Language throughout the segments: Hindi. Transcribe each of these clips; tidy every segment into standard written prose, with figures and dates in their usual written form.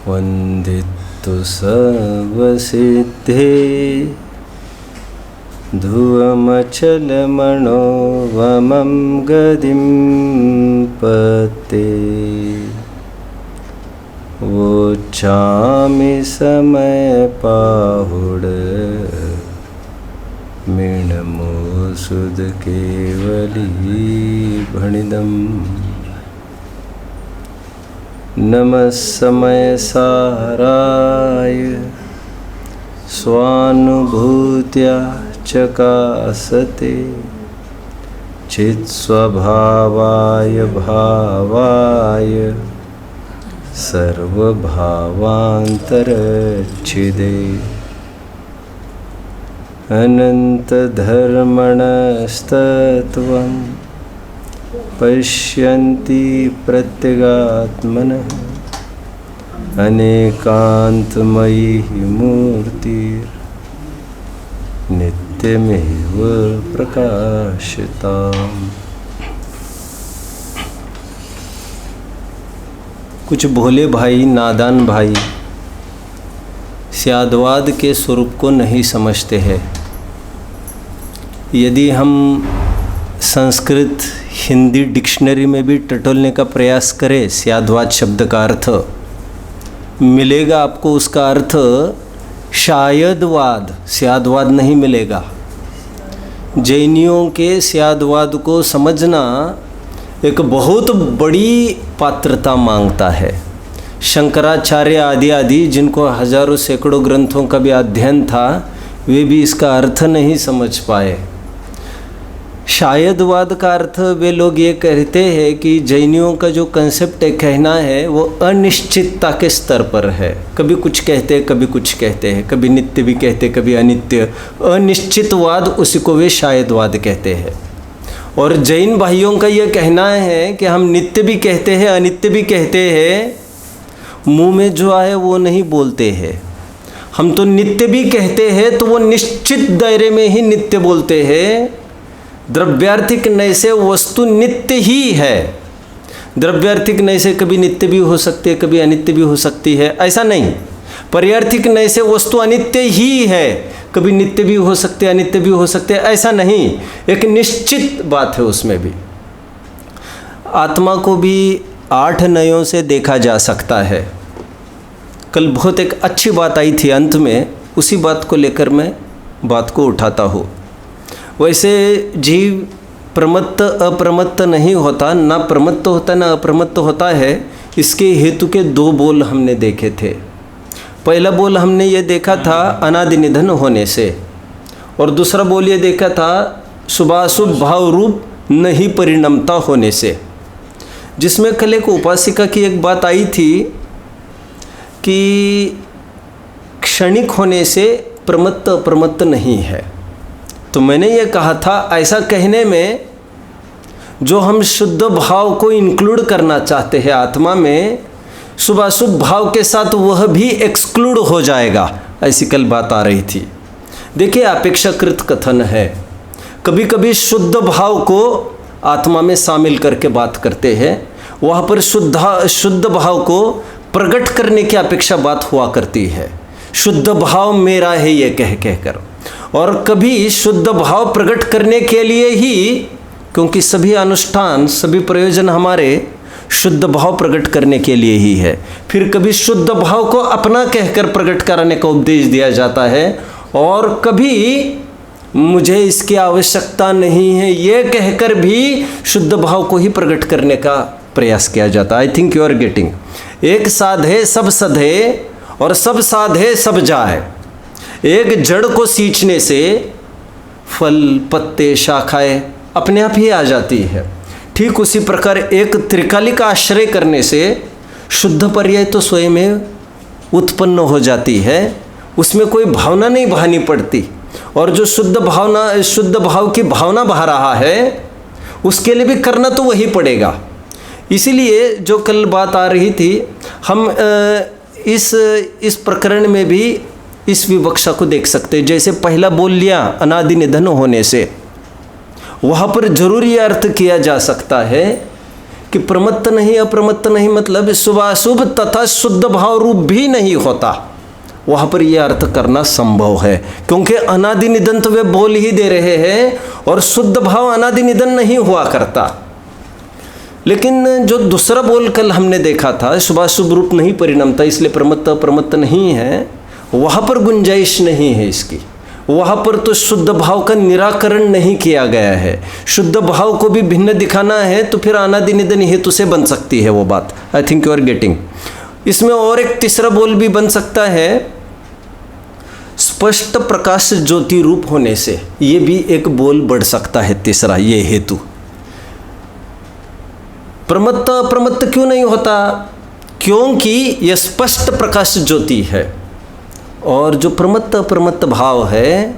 वन्दितु सर्वसिद्धे ध्रुवमचलमणोवमं गदिं पते वोचामि समयपाहुड मीणमोसुद केवली भणिदम् नमः समय साराय स्वानुभूत्या चकासते चित्स्वभावाय भावाय सर्वभावान्तरच्छिदे अनन्तधर्मणस्तत्त्वं पश्यन्ति प्रत्यगात्मनः अनेकान्तमयी मूर्तिर्नित्यमेव प्रकाशिताम्। कुछ भोले भाई, नादान भाई स्यादवाद के स्वरूप को नहीं समझते हैं। यदि हम संस्कृत हिंदी डिक्शनरी में भी टटोलने का प्रयास करें स्यादवाद शब्द का अर्थ मिलेगा आपको, उसका अर्थ शायदवाद, स्यादवाद नहीं मिलेगा। जैनियों के स्यादवाद को समझना एक बहुत बड़ी पात्रता मांगता है। शंकराचार्य आदि जिनको हजारों सैकड़ों ग्रंथों का भी अध्ययन था, वे भी इसका अर्थ नहीं समझ पाए। शायदवाद का अर्थ वे लोग ये कहते हैं कि जैनियों का जो कंसेप्ट है, कहना है, वो अनिश्चितता के स्तर पर है। कभी कुछ कहते हैं, कभी कुछ कहते हैं, कभी नित्य भी कहते, कभी अनित्य। अनिश्चितवाद उसी को वे शायदवाद कहते हैं। और जैन भाइयों का ये कहना है कि हम नित्य भी कहते हैं, अनित्य भी कहते हैं, मुंह में जो आए वो नहीं बोलते हैं। हम तो नित्य भी कहते हैं तो वो निश्चित दायरे में ही नित्य बोलते हैं। द्रव्यार्थिक नय से वस्तु नित्य ही है। द्रव्यार्थिक नय से कभी नित्य भी हो सकती है, कभी अनित्य भी हो सकती है, ऐसा नहीं। पर्यार्थिक नय से वस्तु अनित्य ही है, कभी नित्य भी हो सकते, अनित्य भी हो सकते, ऐसा नहीं। एक निश्चित बात है उसमें भी। आत्मा को भी 8 नयों से देखा जा सकता है। कल बहुत एक अच्छी बात आई थी अंत में, उसी बात को लेकर मैं बात को उठाता हूँ। वैसे जीव प्रमत्त अप्रमत्त नहीं होता, ना प्रमत्त होता ना अप्रमत्त होता है। इसके हेतु के 2 बोल हमने देखे थे। पहला बोल हमने ये देखा था अनादि निधन होने से, और दूसरा बोल ये देखा था शुभाशुभ भाव रूप नहीं परिणमता होने से, जिसमें कल एक उपासिका की एक बात आई थी कि क्षणिक होने से प्रमत्त अप्रमत्त नहीं है। तो मैंने ये कहा था, ऐसा कहने में जो हम शुद्ध भाव को इंक्लूड करना चाहते हैं आत्मा में, शुभाशुभ भाव के साथ वह भी एक्सक्लूड हो जाएगा, ऐसी कल बात आ रही थी। देखिए, अपेक्षाकृत कथन है। कभी कभी शुद्ध भाव को आत्मा में शामिल करके बात करते हैं, वहाँ पर शुद्ध भाव को प्रकट करने की अपेक्षा बात हुआ करती है। शुद्ध भाव मेरा है ये कहकर। और कभी शुद्ध भाव प्रकट करने के लिए ही, क्योंकि सभी अनुष्ठान, सभी प्रयोजन हमारे शुद्ध भाव प्रकट करने के लिए ही है। फिर कभी शुद्ध भाव को अपना कहकर प्रकट कराने का उपदेश दिया जाता है, और कभी मुझे इसकी आवश्यकता नहीं है ये कहकर भी शुद्ध भाव को ही प्रकट करने का प्रयास किया जाता है। I think you are getting. एक साधे सब सधे और सब साधे सब जाए। एक जड़ को सींचने से फल, पत्ते, शाखाएं अपने आप ही आ जाती है। ठीक उसी प्रकार एक त्रिकाली का आश्रय करने से शुद्ध पर्याय तो स्वयं में उत्पन्न हो जाती है, उसमें कोई भावना नहीं बहानी पड़ती। और जो शुद्ध भाव की भावना बहा रहा है, उसके लिए भी करना तो वही पड़ेगा। इसीलिए जो कल बात आ रही थी, हम इस प्रकरण में भी इस विवक्षा को देख सकते हैं। जैसे पहला बोल लिया अनादि निधन होने से, वहाँ पर जरूर ये अर्थ किया जा सकता है कि प्रमत्त नहीं अप्रमत्त नहीं मतलब शुभाशुभ तथा शुद्ध भाव रूप भी नहीं होता, वहाँ पर यह अर्थ करना संभव है, क्योंकि अनादि निधन तो वे बोल ही दे रहे हैं और शुद्ध भाव अनादि निधन नहीं हुआ करता। लेकिन जो दूसरा बोल कल हमने देखा था, शुभाशुभ रूप नहीं परिणमता इसलिए प्रमत्त अप्रमत्त नहीं है, वहाँ पर गुंजाइश नहीं है इसकी। वहाँ पर तो शुद्ध भाव का निराकरण नहीं किया गया है। शुद्ध भाव को भी भिन्न दिखाना है तो फिर अनादि निधन हेतु से बन सकती है वो बात। I think you are getting. इसमें और एक तीसरा बोल भी बन सकता है, स्पष्ट प्रकाश ज्योति रूप होने से, ये भी एक बोल बढ़ सकता है तीसरा, ये हेतु। प्रमत्त अप्रमत्त क्यों नहीं होता? क्योंकि यह स्पष्ट प्रकाश ज्योति है और जो प्रमत्त अप्रमत्त भाव है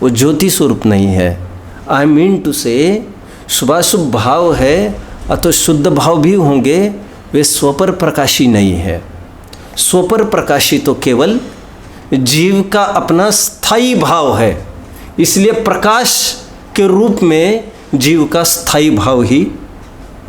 वो ज्योति स्वरूप नहीं है। आई मीन टू से शुभाशुभ भाव है अथवा शुद्ध भाव भी होंगे, वे स्वपर प्रकाशी नहीं है। स्वपर प्रकाशी तो केवल जीव का अपना स्थायी भाव है, इसलिए प्रकाश के रूप में जीव का स्थायी भाव ही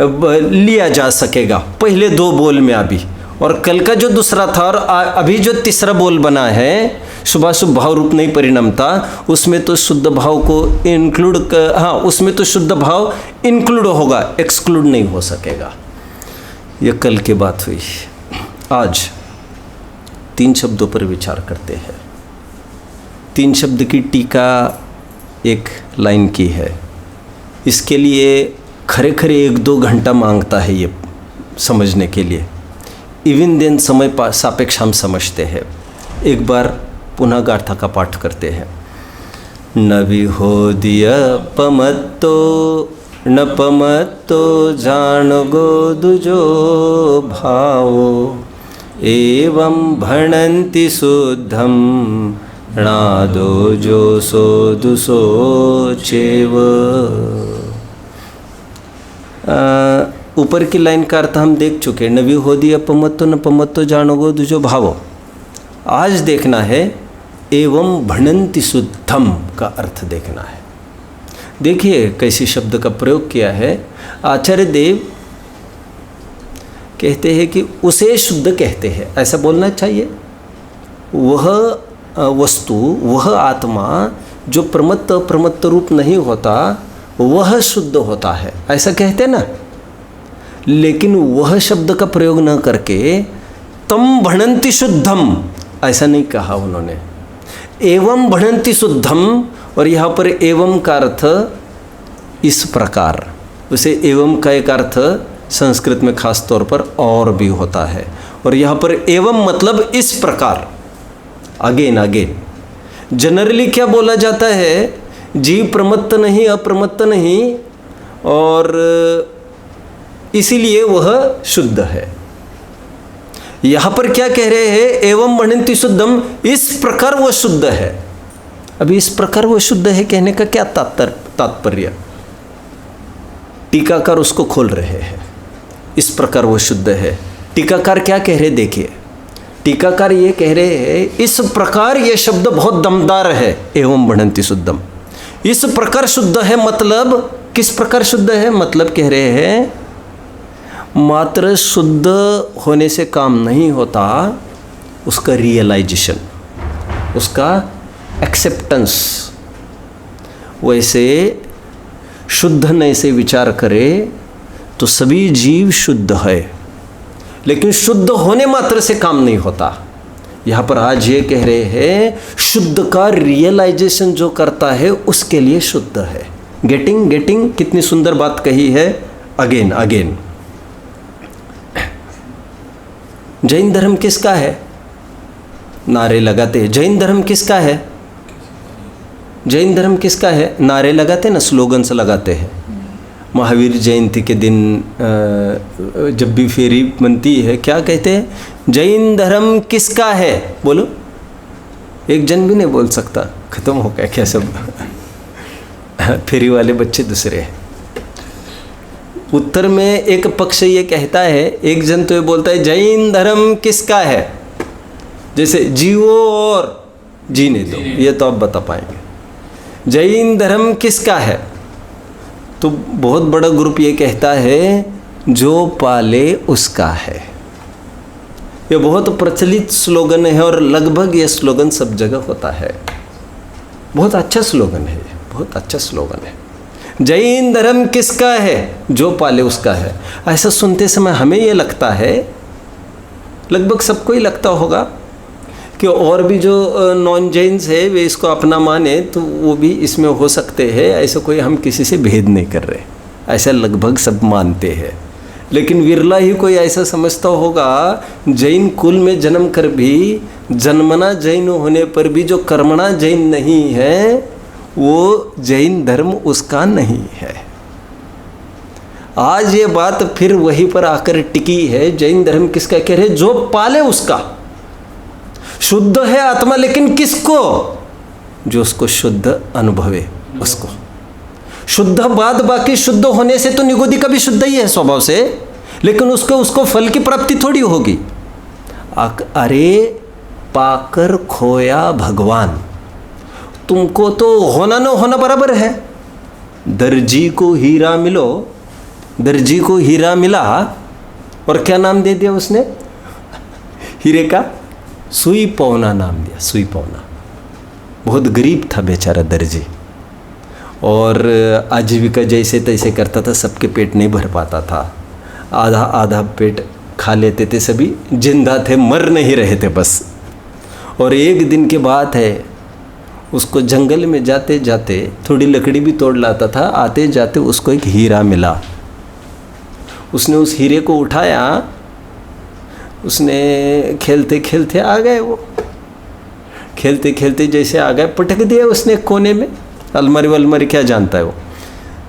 लिया जा सकेगा पहले दो बोल में अभी। और कल का जो दूसरा था और अभी जो तीसरा बोल बना है शुभाशुभ भाव रूप नहीं परिणमता, उसमें तो शुद्ध भाव को इंक्लूड हाँ उसमें तो शुद्ध भाव इंक्लूड होगा, एक्सक्लूड नहीं हो सकेगा। ये कल की बात हुई। आज 3 शब्दों पर विचार करते हैं। 3 शब्द की टीका 1 लाइन की है। इसके लिए खरे खरे 1-2 घंटा मांगता है ये समझने के लिए। इवन देन समय सापेक्ष हम समझते हैं। एक बार पुनः गाथा का पाठ करते हैं। न विहोदिय पमत्तो न पमत्तो जान गो दुजो भावो एवं भणन्ति शुद्धम नादो जो सो दुसो चेव। ऊपर की लाइन का अर्थ हम देख चुके। न विहोदी अपमत्तो न पमत्तो जानोगो दुजो भावो। आज देखना है एवं भणन्ति शुद्धम का अर्थ देखना है। देखिए कैसे शब्द का प्रयोग किया है। आचार्य देव कहते हैं कि उसे शुद्ध कहते हैं, ऐसा बोलना चाहिए। वह वस्तु, वह आत्मा जो प्रमत्त अप्रमत्त रूप नहीं होता, वह शुद्ध होता है, ऐसा कहते ना। लेकिन वह शब्द का प्रयोग न करके तम भणन्ति शुद्धम ऐसा नहीं कहा उन्होंने। एवं भणन्ति शुद्धम, और यहाँ पर एवं का अर्थ इस प्रकार। उसे एवं का एक अर्थ संस्कृत में खास तौर पर और भी होता है, और यहाँ पर एवं मतलब इस प्रकार, अगेन अगेन। जनरली क्या बोला जाता है, जीव प्रमत्त नहीं अप्रमत्त नहीं और इसीलिए वह शुद्ध है। यहाँ पर क्या कह रहे हैं, एवं भणन्ति शुद्धम, इस प्रकार वह शुद्ध है। अभी इस प्रकार वह शुद्ध है कहने का क्या तात्पर्य? टीकाकार उसको खोल रहे हैं। इस प्रकार वह शुद्ध है। टीकाकार क्या कह रहे देखिए। टीकाकार ये कह रहे हैं इस प्रकार यह शब्द बहुत दमदार है, एवं भणन्ति शुद्धम। इस प्रकार शुद्ध है मतलब किस प्रकार शुद्ध है? मतलब कह रहे हैं मात्र शुद्ध होने से काम नहीं होता, उसका रियलाइजेशन, उसका एक्सेप्टेंस। वैसे शुद्ध से विचार करें तो सभी जीव शुद्ध है, लेकिन शुद्ध होने मात्र से काम नहीं होता। यहाँ पर आज ये कह रहे हैं शुद्ध का रियलाइजेशन जो करता है उसके लिए शुद्ध है। गेटिंग कितनी सुंदर बात कही है। अगेन अगेन, जैन धर्म किसका है? नारे लगाते हैं। जैन धर्म किसका है? जैन धर्म किसका है? नारे लगाते ना, स्लोगन्स लगाते हैं। महावीर जयंती के दिन जब भी फेरी बनती है क्या कहते हैं? जैन धर्म किसका है? बोलो। एक जन भी नहीं बोल सकता, खत्म हो गया क्या सब? फेरी वाले बच्चे दूसरे हैं। उत्तर में एक पक्ष ये कहता है, एक जन तो ये बोलता है जैन धर्म किसका है, जैसे जीवो और जीने दो, ये तो आप बता पाएंगे। जैन धर्म किसका है? तो बहुत बड़ा ग्रुप ये कहता है जो पाले उसका है। ये बहुत प्रचलित स्लोगन है और लगभग ये स्लोगन सब जगह होता है। बहुत अच्छा स्लोगन है, बहुत अच्छा स्लोगन है। जैन धर्म किसका है? जो पाले उसका है। ऐसा सुनते समय हमें ये लगता है, लगभग सबको ही लगता होगा कि और भी जो नॉन जैन्स है वे इसको अपना माने तो वो भी इसमें हो सकते हैं। ऐसा कोई हम किसी से भेद नहीं कर रहे, ऐसा लगभग सब मानते हैं। लेकिन विरला ही कोई ऐसा समझता होगा जैन कुल में जन्म कर भी, जन्मना जैन होने पर भी जो कर्मणा जैन नहीं है वो जैन धर्म उसका नहीं है। आज ये बात फिर वहीं पर आकर टिकी है। जैन धर्म किसका कह रहे? जो पाले उसका। शुद्ध है आत्मा, लेकिन किसको? जो उसको शुद्ध अनुभवे उसको। शुद्ध बाद बाकी शुद्ध होने से तो निगोदी का भी शुद्ध ही है स्वभाव से, लेकिन उसको फल की प्राप्ति थोड़ी होगी। अरे पाकर खोया भगवान, तुमको तो होना न होना बराबर है। दर्जी को हीरा मिलो, दर्जी को हीरा मिला और क्या नाम दे दिया उसने? हीरे का सुई पौना नाम दिया। सुई पौना। बहुत गरीब था बेचारा दर्जी और आजीविका जैसे तैसे करता था, सबके पेट नहीं भर पाता था। आधा आधा पेट खा लेते थे, सभी जिंदा थे, मर नहीं रहे थे बस। और एक दिन की बात है, उसको जंगल में जाते जाते थोड़ी लकड़ी भी तोड़ लाता था, आते जाते उसको एक हीरा मिला। उसने उस हीरे को उठाया, उसने खेलते खेलते आ गए, वो खेलते खेलते जैसे आ गए, पटक दिया उसने कोने में। अलमारी वलमारी क्या जानता है वो,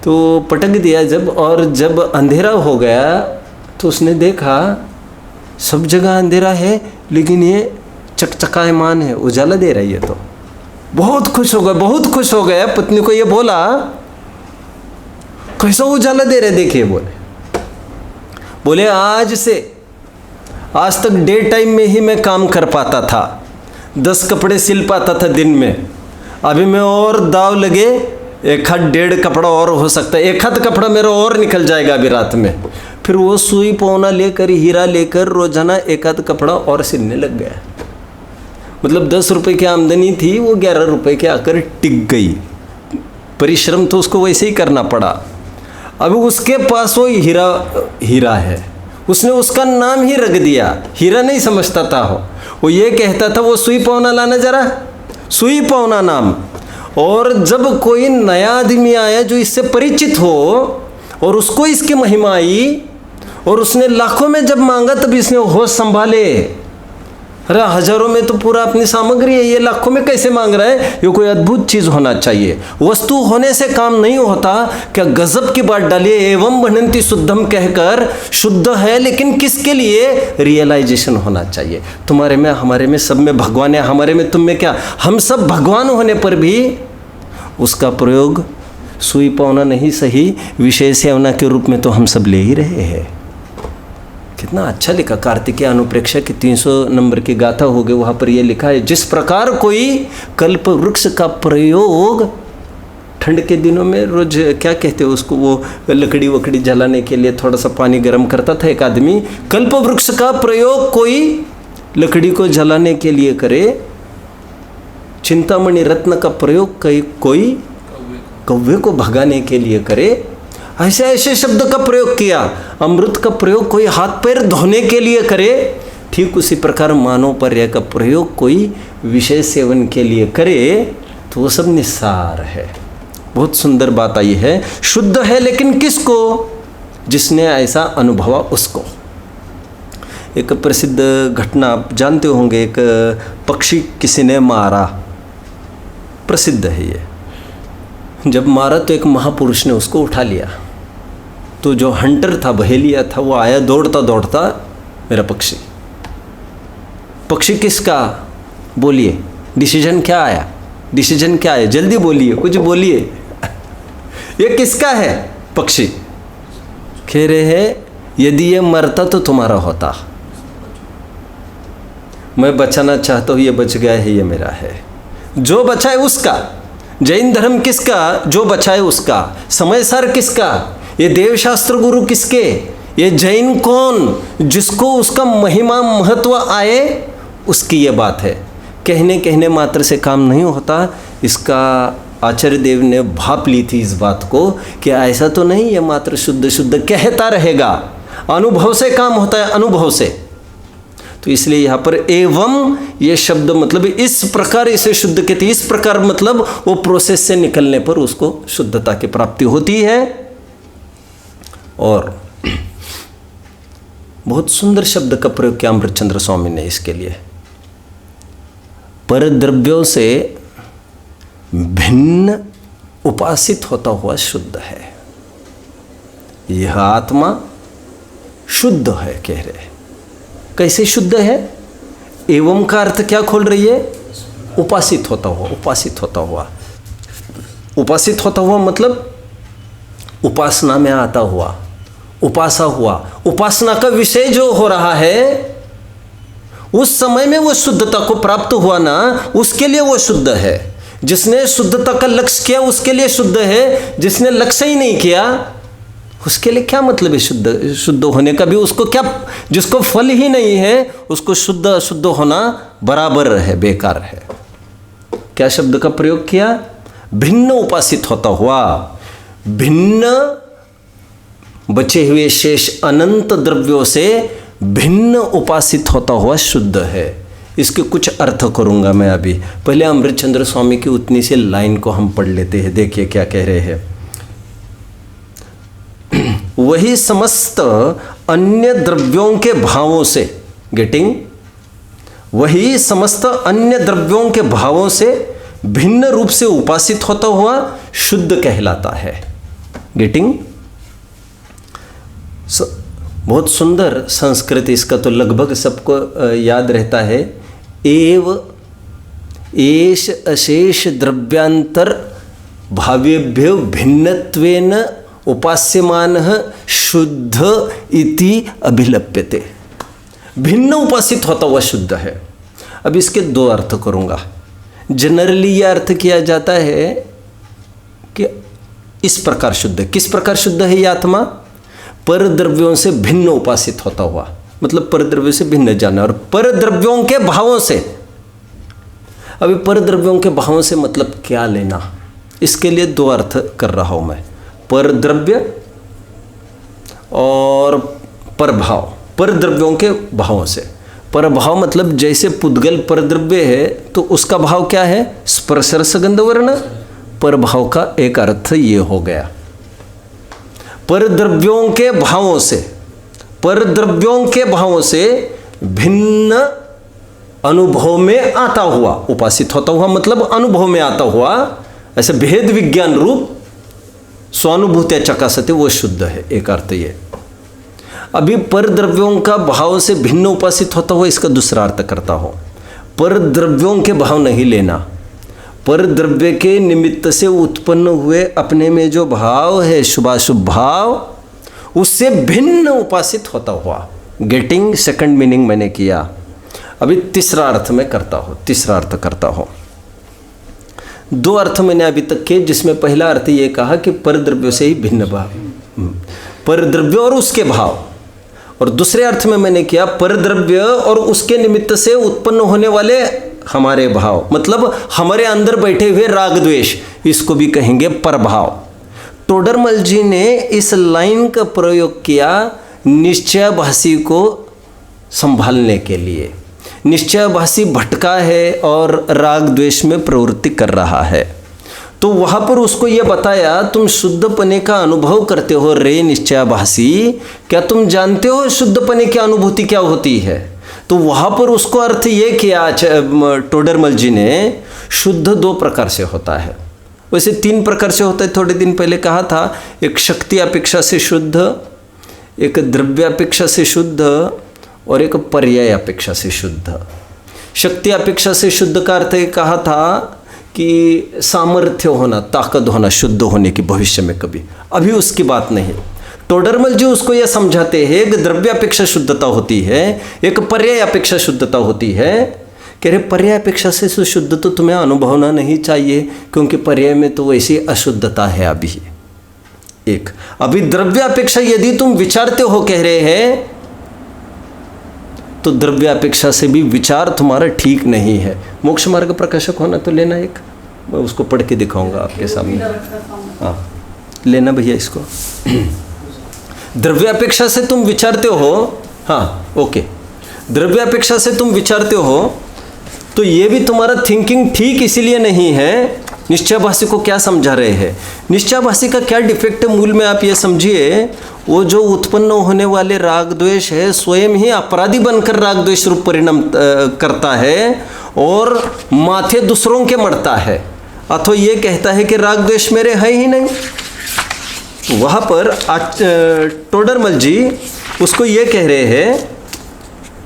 तो पटक दिया जब, और जब अंधेरा हो गया तो उसने देखा सब जगह अंधेरा है, लेकिन ये चकचकायमान है, उजाला दे रही है। तो बहुत खुश हो गया, बहुत खुश हो गया। पत्नी को ये बोला, कैसा उजाला दे रहे देखिए। बोले आज तक डे टाइम में ही मैं काम कर पाता था, 10 कपड़े सिल पाता था दिन में। अभी मैं और दाव लगे, 1-1.5 कपड़ा और हो सकता है, 1 कपड़ा मेरा और निकल जाएगा अभी रात में। फिर वो सुई पौना लेकर, हीरा लेकर रोजाना 1 कपड़ा और सिलने लग गया। मतलब 10 रुपए की आमदनी थी, वो 11 रुपए के आकर टिक गई। परिश्रम तो उसको वैसे ही करना पड़ा। अब उसके पास वो हीरा है, उसने उसका नाम ही रख दिया। हीरा नहीं समझता था वो ये कहता था वो सुई पौना लाना जरा, सुई पौना नाम। और जब कोई नया आदमी आया जो इससे परिचित हो और उसको इसकी महिमा आई और उसने लाखों में जब मांगा तब इसने होश संभाले। अरे हजारों में तो पूरा अपनी सामग्री है, ये लाखों में कैसे मांग रहा है? ये कोई अद्भुत चीज़ होना चाहिए। वस्तु होने से काम नहीं होता। क्या गजब की बात डालिए, एवं बनंती शुद्धम कहकर, शुद्ध है लेकिन किसके लिए? रियलाइजेशन होना चाहिए। तुम्हारे में, हमारे में, सब में भगवान है, हमारे में, तुम में क्या? हम सब भगवान होने पर भी उसका प्रयोग सुई पौना नहीं सही, विषय सेवना के रूप में तो हम सब ले ही रहे हैं। कितना अच्छा लिखा कार्तिकेय अनुप्रेक्षा की 300 नंबर की गाथा हो गई, वहाँ पर ये लिखा है, जिस प्रकार कोई कल्प वृक्ष का प्रयोग ठंड के दिनों में रोज क्या कहते हैं उसको, वो लकड़ी वकड़ी जलाने के लिए थोड़ा सा पानी गर्म करता था एक आदमी। कल्प वृक्ष का प्रयोग कोई लकड़ी को जलाने के लिए करे, चिंतामणि रत्न का प्रयोग कोई कौवे को भगाने के लिए करे। ऐसे ऐसे शब्द का प्रयोग किया। अमृत का प्रयोग कोई हाथ पैर धोने के लिए करे, ठीक उसी प्रकार मानव पर्याय का प्रयोग कोई विषय सेवन के लिए करे, तो वो सब निस्सार है। बहुत सुंदर बात आई है। शुद्ध है लेकिन किसको? जिसने ऐसा अनुभवा उसको। एक प्रसिद्ध घटना आप जानते होंगे, एक पक्षी किसी ने मारा, प्रसिद्ध है ये। जब मारा तो एक महापुरुष ने उसको उठा लिया। तो जो हंटर था, बहेलिया था, वो आया दौड़ता दौड़ता, मेरा पक्षी। पक्षी किसका? बोलिए, डिसीजन क्या आया? डिसीजन क्या है? जल्दी बोलिए, कुछ बोलिए। ये किसका है? पक्षी। कह रहे हैं यदि ये मरता तो तुम्हारा होता, मैं बचाना चाहता हूँ, ये बच गया है, ये मेरा है। जो बचाए उसका। जैन धर्म किसका? जो बचाए उसका। समय सार किसका? ये देवशास्त्र गुरु किसके? ये जैन कौन, जिसको उसका महिमा महत्व आए, उसकी ये बात है। कहने मात्र से काम नहीं होता। इसका आचार्य देव ने भाप ली थी इस बात को कि ऐसा तो नहीं ये मात्र शुद्ध शुद्ध कहता रहेगा, अनुभव से काम होता है, अनुभव से। तो इसलिए यहाँ पर एवं ये शब्द मतलब इस प्रकार इसे शुद्ध कहते, इस प्रकार मतलब वो प्रोसेस से निकलने पर उसको शुद्धता की प्राप्ति होती है। और बहुत सुंदर शब्द का प्रयोग किया अमृतचंद्र स्वामी ने इसके लिए। पर द्रव्यों से भिन्न उपासित होता हुआ शुद्ध है। यह आत्मा शुद्ध है कह रहे। कैसे शुद्ध है? एवं का अर्थ क्या खोल रही है? उपासित होता हुआ, उपासित होता हुआ। उपासित होता हुआ मतलब उपासना में आता हुआ, उपासा हुआ। उपासना का विषय जो हो रहा है उस समय में वो शुद्धता को प्राप्त हुआ ना, उसके लिए वो शुद्ध है। जिसने शुद्धता का लक्ष्य किया उसके लिए शुद्ध है, जिसने लक्ष्य ही नहीं किया उसके लिए क्या मतलब है शुद्ध होने का भी? उसको क्या, जिसको फल ही नहीं है उसको शुद्ध अशुद्ध होना बराबर है, बेकार है। क्या शब्द का प्रयोग किया? भिन्न उपासित होता हुआ। भिन्न बचे हुए शेष अनंत द्रव्यों से भिन्न उपासित होता हुआ शुद्ध है। इसके कुछ अर्थ करूंगा मैं अभी। पहले अमृतचंद्र स्वामी की उतनी सी लाइन को हम पढ़ लेते हैं। देखिए क्या कह रहे हैं। वही समस्त अन्य द्रव्यों के भावों से, गेटिंग, वही समस्त अन्य द्रव्यों के भावों से भिन्न रूप से उपासित होता हुआ शुद्ध कहलाता है। गेटिंग? बहुत सुंदर संस्कृत इसका तो लगभग सबको याद रहता है। एव एष अशेष द्रव्यांतर भावेभ्यो भिन्नत्वेन उपास्यमानः शुद्ध इति अभिलप्यते। भिन्न उपासित होता हुआ शुद्ध है। अब इसके दो अर्थ करूंगा। जनरली यह अर्थ किया जाता है कि इस प्रकार शुद्ध है। किस प्रकार शुद्ध है यह आत्मा? पर द्रव्यों से भिन्न उपासित होता हुआ, मतलब पर द्रव्यों से भिन्न जाना। और पर द्रव्यों के भावों से, अभी पर द्रव्यों के भावों से मतलब क्या लेना, इसके लिए दो अर्थ कर रहा हूं मैं। पर द्रव्य और पर भाव। पर द्रव्यों के भावों से, पर भाव मतलब जैसे पुद्गल पर द्रव्य है तो उसका भाव क्या है? स्पर्श रस गंध वर्ण। पर भाव का एक अर्थ ये हो गया। पर द्रव्यों के भावों से, पर द्रव्यों के भावों से भिन्न अनुभव में आता हुआ, उपासित होता हुआ मतलब अनुभव में आता हुआ, ऐसे भेद विज्ञान रूप स्वानुभूत्या चकासते, वो शुद्ध है। एक अर्थ ये। अभी पर द्रव्यों का भाव से भिन्न उपासित होता हुआ, इसका दूसरा अर्थ करता हूं। पर द्रव्यों के भाव नहीं लेना, पर द्रव्य के निमित्त से उत्पन्न हुए अपने में जो भाव है, शुभाशुभ भाव, उससे भिन्न उपासित होता हुआ। गेटिंग? सेकंड मीनिंग मैंने किया। अभी तीसरा अर्थ में करता हूं, तीसरा अर्थ करता हूं। दो अर्थ मैंने अभी तक किए, जिसमें पहला अर्थ ये कहा कि पर द्रव्यों से ही भिन्न भाव, पर द्रव्य और उसके भाव। और दूसरे अर्थ में मैंने किया पर द्रव्य और उसके निमित्त से उत्पन्न होने वाले हमारे भाव, मतलब हमारे अंदर बैठे हुए राग द्वेष, इसको भी कहेंगे परभाव। टोडरमल जी ने इस लाइन का प्रयोग किया निश्चयाभासी को संभालने के लिए। निश्चयाभासी भटका है और राग द्वेष में प्रवृत्ति कर रहा है, तो वहाँ पर उसको ये बताया, तुम शुद्धपने का अनुभव करते हो रे निश्चयाभासी, क्या तुम जानते हो शुद्धपने की अनुभूति क्या होती है? तो वहाँ पर उसको अर्थ ये किया टोडरमल जी ने, शुद्ध दो प्रकार से होता है। वैसे तीन प्रकार से होता है, थोड़े दिन पहले कहा था। एक शक्ति अपेक्षा से शुद्ध, एक द्रव्य अपेक्षा से शुद्ध और एक पर्याय अपेक्षा से शुद्ध। शक्ति अपेक्षा से शुद्ध का अर्थ कहा था कि सामर्थ्य होना, ताकत होना, शुद्ध होने की भविष्य में कभी। अभी उसकी बात नहीं। टोडरमल जी उसको यह समझाते हैं, एक द्रव्य अपेक्षा शुद्धता होती है, एक पर्याय अपेक्षा शुद्धता होती है। कह रहे पर्याय अपेक्षा से शुद्ध तो तुम्हें अनुभवना नहीं चाहिए, क्योंकि पर्याय में तो वैसी अशुद्धता है अभी। एक। अभी द्रव्यापेक्षा यदि तुम विचारते हो कह रहे हैं, तो द्रव्यापेक्षा से भी विचार तुम्हारा ठीक नहीं है। मोक्ष मार्ग प्रकाशक होना तो लेना एक, मैं उसको पढ़ के दिखाऊंगा आपके सामने। हाँ लेना भैया इसको। द्रव्यापेक्षा से तुम विचारते हो, हाँ ओके, द्रव्यापेक्षा से तुम विचारते हो तो ये भी तुम्हारा थिंकिंग ठीक इसलिए नहीं है। निश्चयभाषी को क्या समझा रहे हैं? निश्चयभाषी का क्या डिफेक्ट है मूल में आप ये समझिए, वो जो उत्पन्न होने वाले राग द्वेष है स्वयं ही अपराधी बनकर राग द्वेष रूप परिणाम करता है और माथे दूसरों के मरता है, अथवा ये कहता है कि राग द्वेष मेरे है ही नहीं। वहाँ पर टोडरमल जी उसको ये कह रहे हैं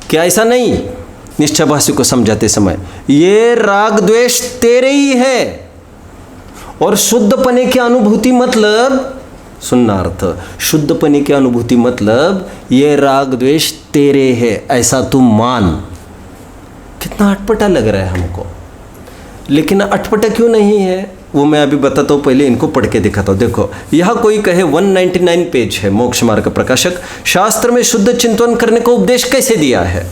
कि ऐसा नहीं, निश्चयभाषी को समझाते समय ये राग द्वेष तेरे ही है, और शुद्धपने की अनुभूति मतलब, सुनना अर्थ, शुद्धपने की अनुभूति मतलब ये राग द्वेष तेरे है ऐसा तुम मान। कितना अटपटा लग रहा है हमको, लेकिन अटपटा क्यों नहीं है वो मैं अभी बताता हूँ, पहले इनको पढ़ के दिखाता हूँ। देखो यह कोई कहे 199 पेज है मोक्ष मार्ग प्रकाशक, शास्त्र में शुद्ध चिंतन करने का उपदेश कैसे दिया है।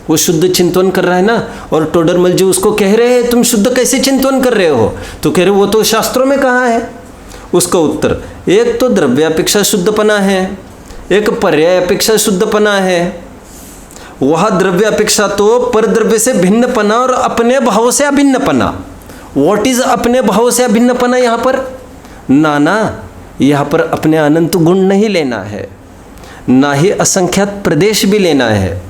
वो शुद्ध चिंतन कर रहा है ना, और टोडरमल जी उसको कह रहे हैं तुम शुद्ध कैसे चिंतन कर रहे हो, तो कह रहे वो तो शास्त्रों में कहा है। उसका उत्तर, एक तो द्रव्यापेक्षा शुद्धपना है, एक पर्याय अपेक्षा शुद्धपना है। वह द्रव्यापेक्षा तो पर द्रव्य से भिन्नपना और अपने भाव से अभिन्नपना। व्हाट इज अपने भाव से अभिन्नपना? यहाँ पर नाना, यहाँ पर अपने अनंत गुण नहीं लेना है, ना ही असंख्यात प्रदेश भी लेना है,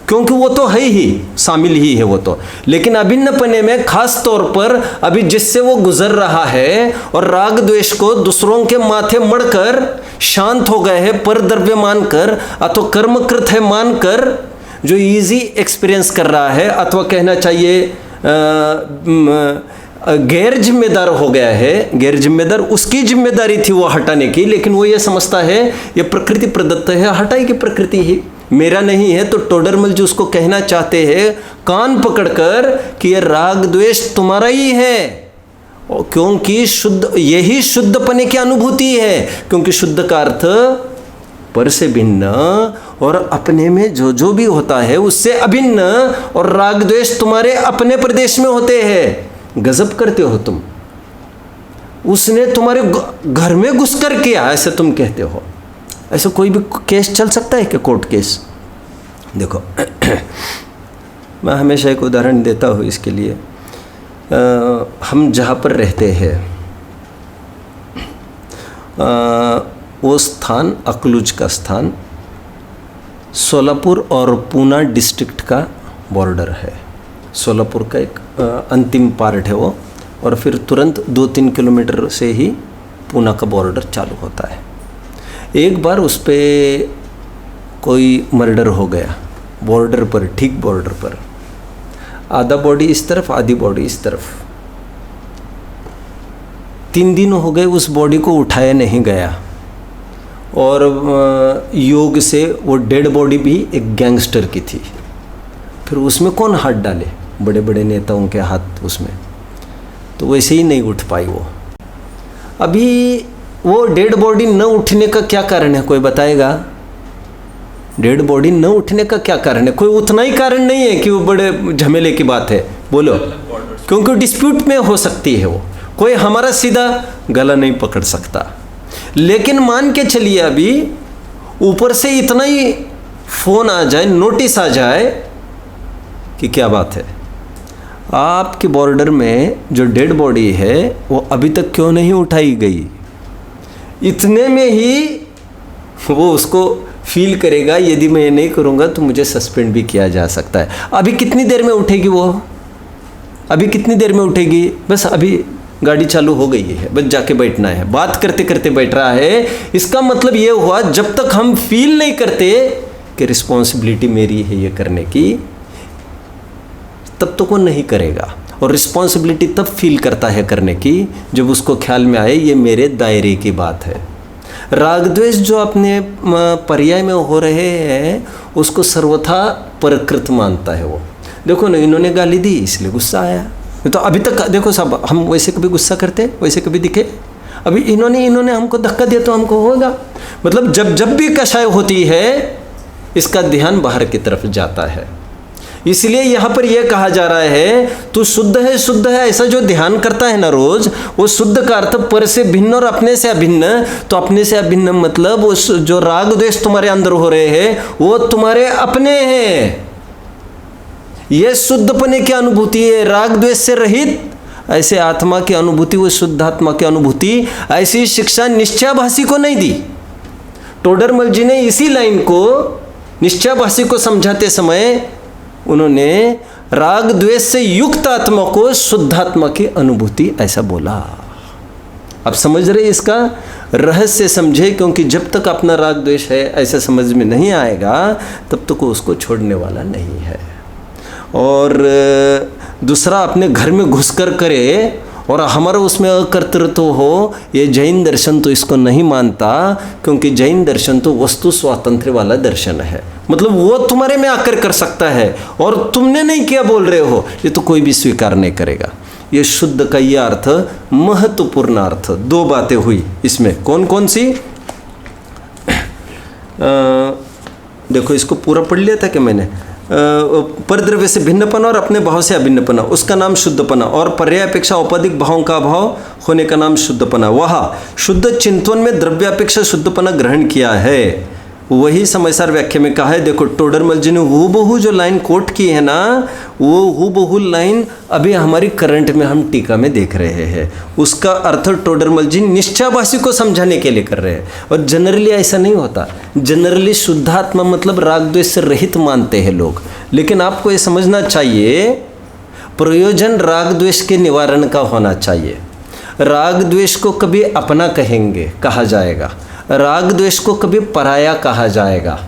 क्योंकि वो तो है ही, शामिल ही है वो तो। लेकिन अभिन्नपने में खास तौर पर अभी जिससे वो गुजर रहा है और राग द्वेष को दूसरों के माथे मढ़कर शांत हो गए हैं पर द्रव्य मानकर अथवा कर्मकृत है मानकर, जो इजी एक्सपीरियंस कर रहा है, अथवा कहना चाहिए गैर जिम्मेदार हो गया है। गैर जिम्मेदार उसकी जिम्मेदारी थी वो हटाने की, लेकिन वो ये समझता है ये प्रकृति प्रदत्त है, हटाएगी प्रकृति ही, मेरा नहीं है। तो टोडरमल जो उसको कहना चाहते हैं कान पकड़कर कि ये राग द्वेष तुम्हारा ही है, क्योंकि शुद्ध, यही शुद्धपने की अनुभूति है। क्योंकि शुद्ध का अर्थ पर से भिन्न और अपने में जो जो भी होता है उससे अभिन्न, और राग द्वेष तुम्हारे अपने प्रदेश में होते हैं। गजब करते हो तुम, उसने तुम्हारे घर में घुस कर किया ऐसे तुम कहते हो। ऐसा कोई भी केस चल सकता है क्या, कोर्ट केस? देखो मैं हमेशा एक उदाहरण देता हूँ इसके लिए। हम जहाँ पर रहते हैं वो स्थान अकलूज का स्थान सोलापुर और पूना डिस्ट्रिक्ट का बॉर्डर है। सोलापुर का एक अंतिम पार्ट है वो, और फिर तुरंत 2-3 किलोमीटर से ही पूना का बॉर्डर चालू होता है। एक बार उस पर कोई मर्डर हो गया बॉर्डर पर, ठीक बॉर्डर पर, आधा बॉडी इस तरफ आधी बॉडी इस तरफ। 3 दिन हो गए उस बॉडी को उठाया नहीं गया, और योग से वो डेड बॉडी भी एक गैंगस्टर की थी। फिर उसमें कौन हाथ डाले, बड़े बड़े नेताओं के हाथ उसमें, तो वैसे ही नहीं उठ पाई वो। अभी वो डेड बॉडी न उठने का क्या कारण है, कोई बताएगा? डेड बॉडी न उठने का क्या कारण है? कोई उतना ही कारण नहीं है कि वो बड़े झमेले की बात है, बोलो। क्योंकि डिस्प्यूट में हो सकती है वो, कोई हमारा सीधा गला नहीं पकड़ सकता। लेकिन मान के चलिए अभी ऊपर से इतना ही फोन आ जाए, नोटिस आ जाए कि क्या बात है, आपके बॉर्डर में जो डेड बॉडी है वो अभी तक क्यों नहीं उठाई गई। इतने में ही वो उसको फील करेगा यदि मैं ये नहीं करूँगा तो मुझे सस्पेंड भी किया जा सकता है। अभी कितनी देर में उठेगी वो, अभी कितनी देर में उठेगी? बस अभी गाड़ी चालू हो गई है, बस जाके बैठना है, बात करते करते बैठ रहा है। इसका मतलब ये हुआ जब तक हम फील नहीं करते कि रिस्पॉन्सिबिलिटी मेरी है ये करने की, तब तक वो नहीं करेगा। और रिस्पॉन्सिबिलिटी तब फील करता है करने की जब उसको ख्याल में आए ये मेरे दायरे की बात है। राग द्वेष जो अपने पर्याय में हो रहे हैं उसको सर्वथा परकृत मानता है वो। देखो ना, इन्होंने गाली दी इसलिए गुस्सा आया। तो अभी तक देखो सब हम वैसे कभी गुस्सा करते, वैसे कभी दिखे? अभी इन्होंने हमको धक्का दिया तो हमको होगा। मतलब जब भी कषाय होती है इसका ध्यान बाहर की तरफ जाता है। इसलिए यहाँ पर यह कहा जा रहा है तू शुद्ध है ऐसा जो ध्यान करता है ना रोज, वो शुद्ध का अर्थ पर से भिन्न और अपने से अभिन्न। तो अपने से अभिन्न मतलब उस जो राग द्वेष तुम्हारे अंदर हो रहे हैं वो तुम्हारे अपने हैं। यह शुद्धपने की अनुभूति है, राग द्वेष से रहित ऐसे आत्मा की अनुभूति, वो शुद्ध आत्मा की अनुभूति। ऐसी शिक्षा निश्चयाभासी को नहीं दी। टोडरमल जी ने इसी लाइन को निश्चयाभासी को समझाते समय उन्होंने राग द्वेष से युक्त आत्मा को शुद्धात्मा की अनुभूति ऐसा बोला। आप समझ रहे इसका रहस्य समझे, क्योंकि जब तक अपना राग द्वेष है ऐसा समझ में नहीं आएगा तब तक वो उसको छोड़ने वाला नहीं है। और दूसरा अपने घर में घुसकर करे और हमारा उसमें अकर्तृत्व हो, ये जैन दर्शन तो इसको नहीं मानता, क्योंकि जैन दर्शन तो वस्तु स्वातंत्र्य वाला दर्शन है। मतलब वो तुम्हारे में आकर कर सकता है और तुमने नहीं किया बोल रहे हो, ये तो कोई भी स्वीकार नहीं करेगा। ये शुद्ध का ये अर्थ, महत्वपूर्ण अर्थ। दो बातें हुई इसमें, कौन कौन सी? देखो इसको पूरा पढ़ लिया था कि मैंने। परद्रव्य से भिन्नपना और अपने भाव से अभिन्नपना, उसका नाम शुद्धपना। और पर्यापेक्षा औपाधिक भावों का अभाव होने का नाम शुद्धपना। वह शुद्ध चिंतन में द्रव्यापेक्षा शुद्धपना ग्रहण किया है। वही समयसार व्याख्या में कहा है। देखो टोडरमल जी ने हूबहू जो लाइन कोट की है ना, वो हूबहू लाइन अभी हमारी करंट में हम टीका में देख रहे हैं। उसका अर्थ टोडरमल जी निश्चयाभासी को समझाने के लिए कर रहे हैं। और जनरली ऐसा नहीं होता। जनरली शुद्धात्मा मतलब राग द्वेष से रहित मानते हैं लोग। लेकिन आपको ये समझना चाहिए प्रयोजन राग द्वेष के निवारण का होना चाहिए। राग द्वेष को कभी अपना कहा जाएगा, राग द्वेष को कभी पराया कहा जाएगा।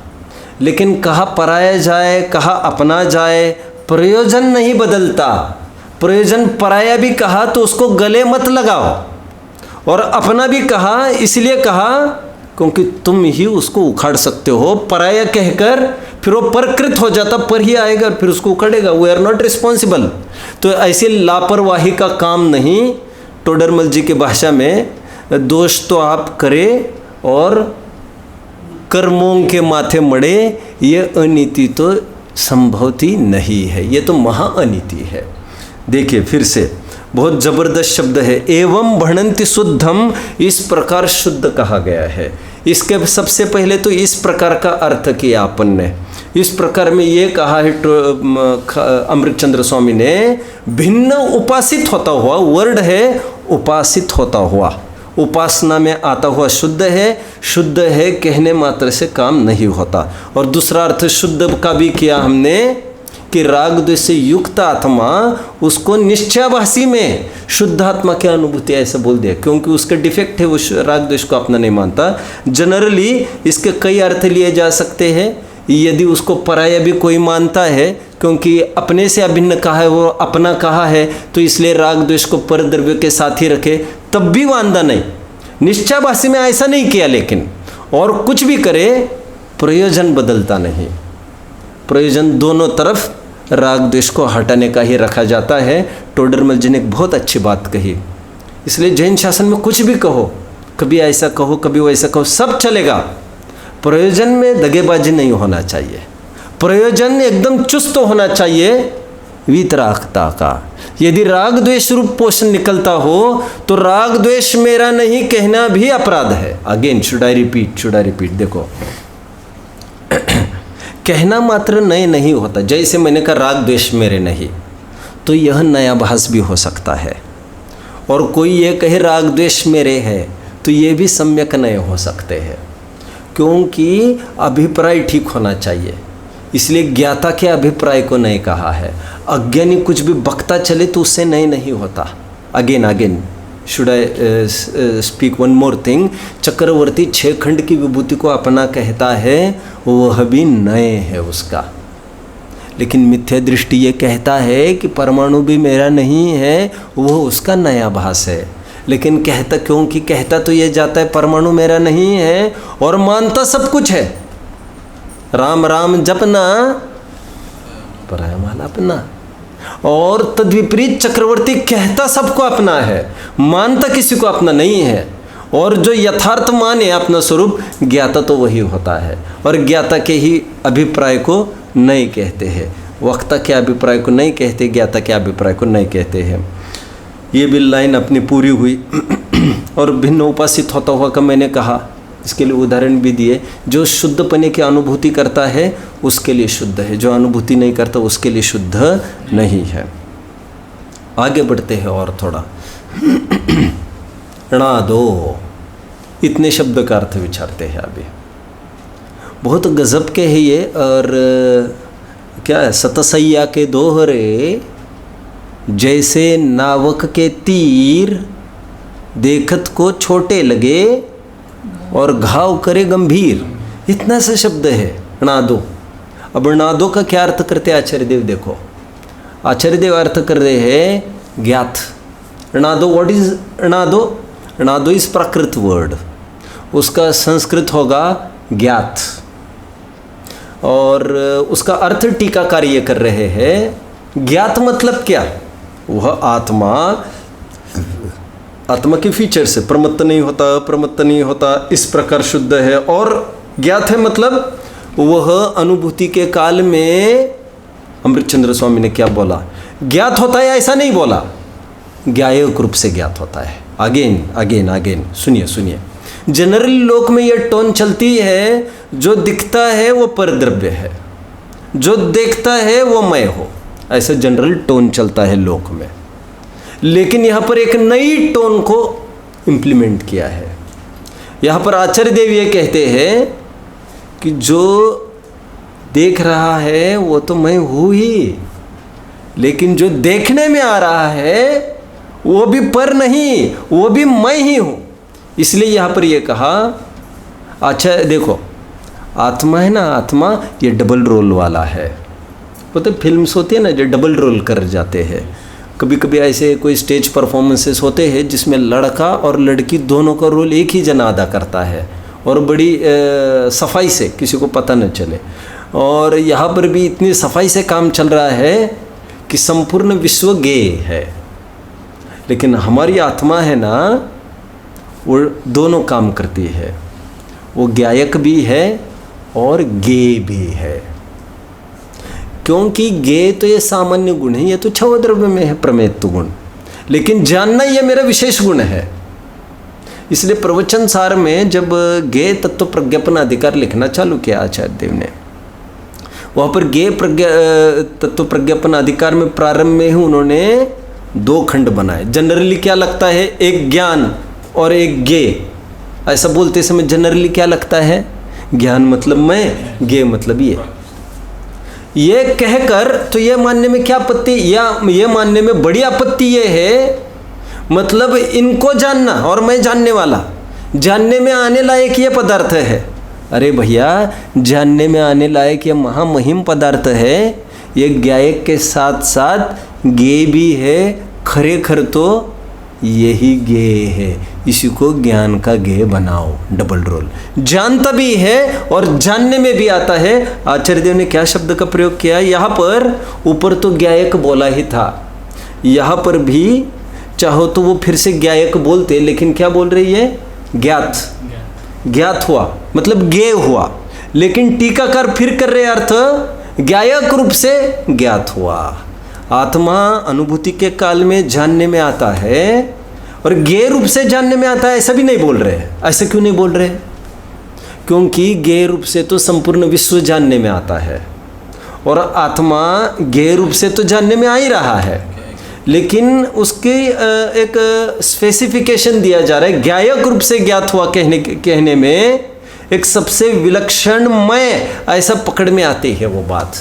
लेकिन कहा पराया जाए कहा अपना जाए, प्रयोजन नहीं बदलता। प्रयोजन पराया भी कहा तो उसको गले मत लगाओ, और अपना भी कहा इसलिए कहा क्योंकि तुम ही उसको उखाड़ सकते हो। पराया कहकर फिर वो परकृत हो जाता, पर ही आएगा फिर उसको उखाड़ेगा। We are not responsible. तो ऐसी लापरवाही का काम नहीं। टोडरमल जी की भाषा में दोष तो आप करें और कर्मों के माथे मड़े, ये अनीति तो संभवती नहीं है, ये तो महाअनीति है। देखिए फिर से बहुत जबरदस्त शब्द है, एवं भणन्ति शुद्धम, इस प्रकार शुद्ध कहा गया है। इसके सबसे पहले तो इस प्रकार का अर्थ किया अपन ने। इस प्रकार में ये कहा है अमृतचंद्र स्वामी ने, भिन्न उपासित होता हुआ, वर्ड है उपासित होता हुआ, उपासना में आता हुआ शुद्ध है कहने मात्र से काम नहीं होता। और दूसरा अर्थ शुद्ध का भी किया हमने कि राग द्वेष से युक्त आत्मा, उसको निश्चयाभासी में शुद्ध आत्मा की अनुभूति ऐसा बोल दिया, क्योंकि उसका डिफेक्ट है, वो राग द्वेष को अपना नहीं मानता। जनरली इसके कई अर्थ लिए जा सकते हैं। यदि उसको पराया भी कोई मानता है, क्योंकि अपने से अभिन्न कहा है, वो अपना कहा है, तो इसलिए राग द्वेष को परद्रव्य के साथ ही रखे, तब भी वांदा नहीं। निश्चयाभासी में ऐसा नहीं किया, लेकिन और कुछ भी करे प्रयोजन बदलता नहीं। प्रयोजन दोनों तरफ राग द्वेष को हटाने का ही रखा जाता है। टोडरमल जी ने एक बहुत अच्छी बात कही। इसलिए जैन शासन में कुछ भी कहो, कभी ऐसा कहो कभी वैसा कहो, सब चलेगा। प्रयोजन में दगेबाजी नहीं होना चाहिए। प्रयोजन एकदम चुस्त होना चाहिए वीतरागता का। यदि राग द्वेष रूप पोषण निकलता हो तो राग द्वेष मेरा नहीं कहना भी अपराध है। Again should I repeat. देखो कहना मात्र नए नहीं होता। जैसे मैंने कहा राग द्वेष मेरे नहीं, तो यह नया भास भी हो सकता है। और कोई ये कहे राग द्वेष मेरे है, तो ये भी सम्यक नए हो सकते हैं, क्योंकि अभिप्राय ठीक होना चाहिए। इसलिए ज्ञाता के अभिप्राय को नहीं कहा है। अज्ञानी कुछ भी बकता चले तो उससे नए नहीं होता। Again should I speak one more thing. चक्रवर्ती 6 खंड की विभूति को अपना कहता है, वह भी नए है उसका। लेकिन मिथ्या दृष्टि ये कहता है कि परमाणु भी मेरा नहीं है, वह उसका नया भास है। लेकिन कहता, क्योंकि कहता तो ये जाता है परमाणु मेरा नहीं है, और मानता सब कुछ है। राम राम जपना पराया मान अपना। और तद्विपरीत चक्रवर्ती कहता सबको अपना है, मानता किसी को अपना नहीं है। और जो यथार्थ माने अपना स्वरूप, ज्ञाता तो वही होता है। और ज्ञाता के ही अभिप्राय को नहीं कहते हैं, वक्ता के अभिप्राय को नहीं कहते, ज्ञाता के अभिप्राय को नहीं कहते हैं। ये भी लाइन अपनी पूरी हुई। और भिन्न उपासित होता हुआ का मैंने कहा, इसके लिए उदाहरण भी दिए। जो शुद्धपने की अनुभूति करता है उसके लिए शुद्ध है, जो अनुभूति नहीं करता उसके लिए शुद्ध नहीं है। आगे बढ़ते हैं और थोड़ा। णादो, इतने शब्द का अर्थ विचारते हैं अभी। बहुत गजब के है ये। और क्या है, सतसैया के दोहरे जैसे नावक के तीर, देखत को छोटे लगे और घाव करे गंभीर। इतना सा शब्द है णादो। अब णादो का क्या अर्थ करते हैं आचार्य देव? देखो, आचार्य देव अर्थ कर रहे हैं ज्ञात। णादो, व्हाट इज णादो? णादो इज प्राकृत वर्ड, उसका संस्कृत होगा ज्ञात। और उसका अर्थ टीकाकार ये कर रहे हैं, ज्ञात मतलब क्या? वह आत्मा, आत्मा के फीचर्स है, प्रमत्त नहीं होता, अप्रमत्त नहीं होता, इस प्रकार शुद्ध है। और ज्ञात है मतलब वह अनुभूति के काल में, अमृतचंद्र स्वामी ने क्या बोला, ज्ञात होता है ऐसा नहीं बोला, ज्ञायक रूप से ज्ञात होता है। अगेन अगेन अगेन, सुनिए सुनिए। जनरल लोक में यह टोन चलती है, जो दिखता है वो परद्रव्य है, जो देखता है वो मैं हो, ऐसा जनरल टोन चलता है लोक में। लेकिन यहाँ पर एक नई टोन को इम्प्लीमेंट किया है। यहाँ पर आचार्य देव ये कहते हैं कि जो देख रहा है वो तो मैं हूँ ही, लेकिन जो देखने में आ रहा है वो भी पर नहीं, वो भी मैं ही हूँ। इसलिए यहाँ पर ये कहा, अच्छा देखो, आत्मा है ना, आत्मा ये डबल रोल वाला है। वो तो फिल्म्स होती है ना जो डबल रोल कर जाते हैं। कभी कभी ऐसे कोई स्टेज परफॉर्मेंसेस होते हैं जिसमें लड़का और लड़की दोनों का रोल एक ही जना अदा करता है, और बड़ी सफाई से, किसी को पता न चले। और यहाँ पर भी इतनी सफाई से काम चल रहा है कि संपूर्ण विश्व गेय है। लेकिन हमारी आत्मा है ना, वो दोनों काम करती है, वो ज्ञायक भी है और गेय भी है। क्योंकि गेय तो ये सामान्य गुण है, ये तो छह द्रव्य में है प्रमेत्व गुण, लेकिन जानना ये मेरा विशेष गुण है। इसलिए प्रवचन सार में जब गेय तत्व प्रज्ञापन अधिकार लिखना चालू किया आचार्य देव ने, वहाँ पर गेय तत्व प्रज्ञापन अधिकार में प्रारंभ में ही उन्होंने दो खंड बनाए। जनरली क्या लगता है, एक ज्ञान और एक गेय। ऐसा बोलते समय जनरली क्या लगता है, ज्ञान मतलब मैं, गेय मतलब ये कहकर तो ये मानने में क्या आपत्ति, या ये मानने में बड़ी आपत्ति ये है, मतलब इनको जानना और मैं जानने वाला, जानने में आने लायक ये पदार्थ है। अरे भैया, जानने में आने लायक ये महामहिम पदार्थ है, ये ज्ञायक के साथ साथ गेय भी है। खरेखर तो यही गेय है, इसी को ज्ञान का गेय बनाओ, डबल रोल। जानता भी है और जानने में भी आता है। आचार्य देव ने क्या शब्द का प्रयोग किया यहाँ पर? ऊपर तो ज्ञायक बोला ही था, यहाँ पर भी चाहो तो वो फिर से ज्ञायक बोलते, लेकिन क्या बोल रही है? ज्ञात। ज्ञात हुआ मतलब गेय हुआ, लेकिन टीकाकार फिर कर रहे अर्थ, ज्ञायक रूप से ज्ञात हुआ। आत्मा अनुभूति के काल में जानने में आता है और गेय रूप से जानने में आता है, ऐसा भी नहीं बोल रहे। ऐसा क्यों नहीं बोल रहे? क्योंकि गेय रूप से तो संपूर्ण विश्व जानने में आता है, और आत्मा गेय रूप से तो जानने में आ ही रहा है, लेकिन उसके एक स्पेसिफिकेशन दिया जा रहा है। ज्ञायक रूप से ज्ञात हुआ कहने में एक सबसे विलक्षण मैं, ऐसा पकड़ में आती है वो बात।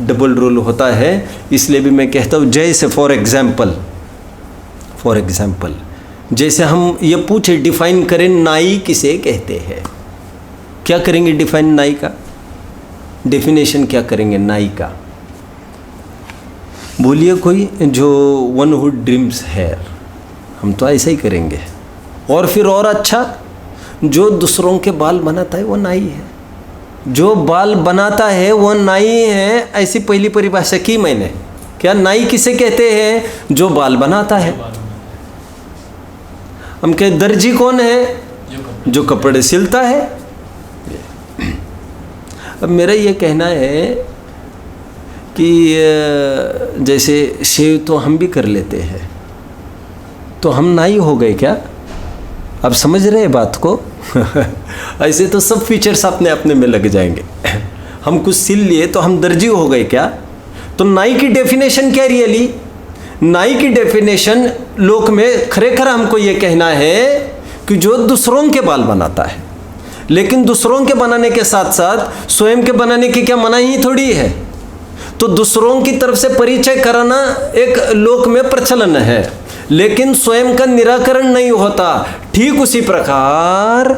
डबल रोल होता है। इसलिए भी मैं कहता हूँ, जैसे फॉर एग्जाम्पल जैसे हम ये पूछे, डिफाइन करें नाई किसे कहते हैं, क्या करेंगे डिफाइन नाई का? डेफिनेशन क्या करेंगे नाई का? बोलिए कोई, जो वन हु ड्रीम्स हेयर, हम तो ऐसा ही करेंगे। और फिर और अच्छा, जो दूसरों के बाल बनाता है वो नाई है, जो बाल बनाता है वो नाई है। ऐसी पहली परिभाषा की मैंने। क्या नाई किसे कहते हैं? जो बाल बनाता है। हम कहे दर्जी कौन है? जो कपड़े सिलता है। अब मेरा ये कहना है कि जैसे शेव तो हम भी कर लेते हैं, तो हम नाई हो गए क्या? आप समझ रहे हैं बात को? ऐसे तो सब फीचर्स अपने अपने में लग जाएंगे। हम कुछ सिल लिए तो हम दर्जी हो गए क्या? तो नाई की डेफिनेशन क्या रियली? नाई की डेफिनेशन लोक में खरेखर हमको ये कहना है कि जो दूसरों के बाल बनाता है, लेकिन दूसरों के बनाने के साथ साथ स्वयं के बनाने की क्या मनाही थोड़ी है। तो दूसरों की तरफ से परिचय कराना एक लोक में प्रचलन है, लेकिन स्वयं का निराकरण नहीं होता। ठीक उसी प्रकार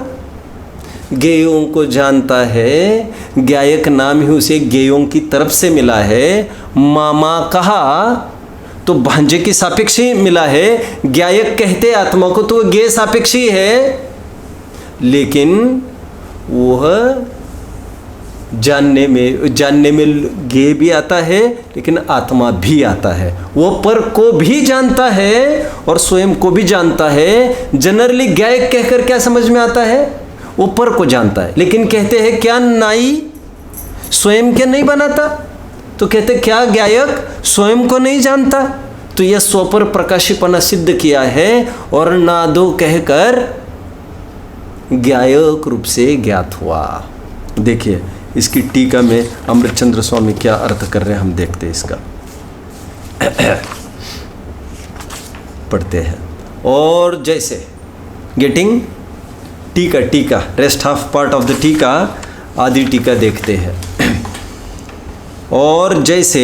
गेयों को जानता है, गायक नाम ही उसे गेयों की तरफ से मिला है। मामा कहा तो भांजे की सापेक्षी मिला है, गायक कहते आत्मा को तो गे सापेक्षी है, लेकिन वह जानने में गे भी आता है, लेकिन आत्मा भी आता है। वो पर को भी जानता है और स्वयं को भी जानता है। जनरली गायक कहकर क्या समझ में आता है? वो पर को जानता है, लेकिन कहते हैं क्या नाई स्वयं के नहीं बनाता? तो कहते क्या गायक स्वयं को नहीं जानता? तो यह स्वपर प्रकाशीपना सिद्ध किया है और नादो कहकर गायक रूप से ज्ञात हुआ। देखिए इसकी टीका में अमृतचंद्र स्वामी क्या अर्थ कर रहे हैं, हम देखते हैं इसका। पढ़ते हैं। और जैसे गेटिंग टीका rest half part of the टीका, आदि टीका देखते हैं। और जैसे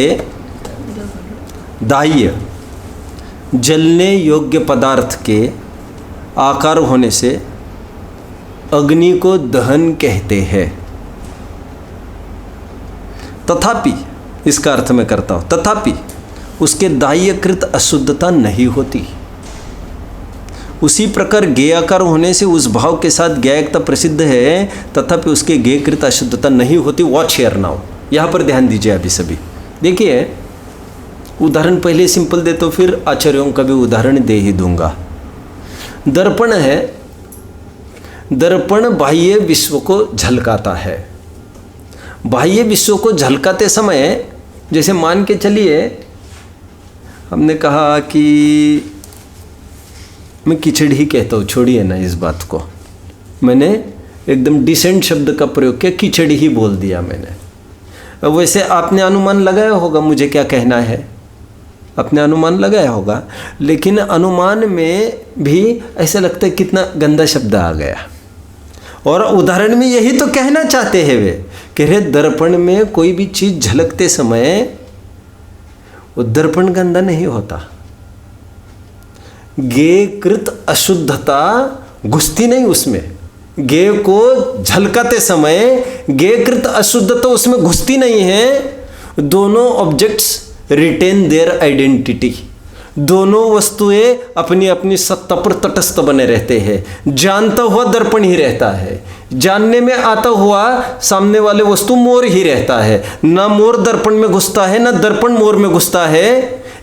दाह्य जलने योग्य पदार्थ के आकार होने से अग्नि को दहन कहते हैं, तथापि इसका अर्थ मैं करता हूँ, तथापि उसके दाह्यकृत अशुद्धता नहीं होती। उसी प्रकार गेयाकार होने से उस भाव के साथ ज्ञायकता प्रसिद्ध है, तथापि उसके गेयकृत अशुद्धता नहीं होती। वॉच हियर नाउ, यहाँ पर ध्यान दीजिए अभी सभी। देखिए उदाहरण पहले सिंपल दे तो फिर आचार्यों का भी उदाहरण दे ही दूंगा। दर्पण है, दर्पण बाह्य विश्व को झलकाता है। बाह्य विश्व को झलकाते समय जैसे मान के चलिए हमने कहा कि मैं कीचड़ ही कहता हूँ, छोड़िए ना इस बात को, मैंने एकदम डिसेंट शब्द का प्रयोग किया, कीचड़ ही बोल दिया मैंने। वैसे आपने अनुमान लगाया होगा मुझे क्या कहना है, अपने अनुमान लगाया होगा, लेकिन अनुमान में भी ऐसा लगता है कितना गंदा शब्द आ गया। और उदाहरण में यही तो कहना चाहते हैं वे, कह रहे दर्पण में कोई भी चीज़ झलकते समय वो दर्पण गंदा नहीं होता, गेयकृत अशुद्धता घुसती नहीं उसमें। गेय को झलकाते समय गेयकृत अशुद्धता उसमें घुसती नहीं है। दोनों ऑब्जेक्ट्स रिटेन देयर आइडेंटिटी, दोनों वस्तुएं अपनी अपनी सत्ता पर तटस्थ बने रहते हैं। जानता हुआ दर्पण ही रहता है, जानने में आता हुआ सामने वाले वस्तु मोर ही रहता है। ना मोर दर्पण में घुसता है, ना दर्पण मोर में घुसता है।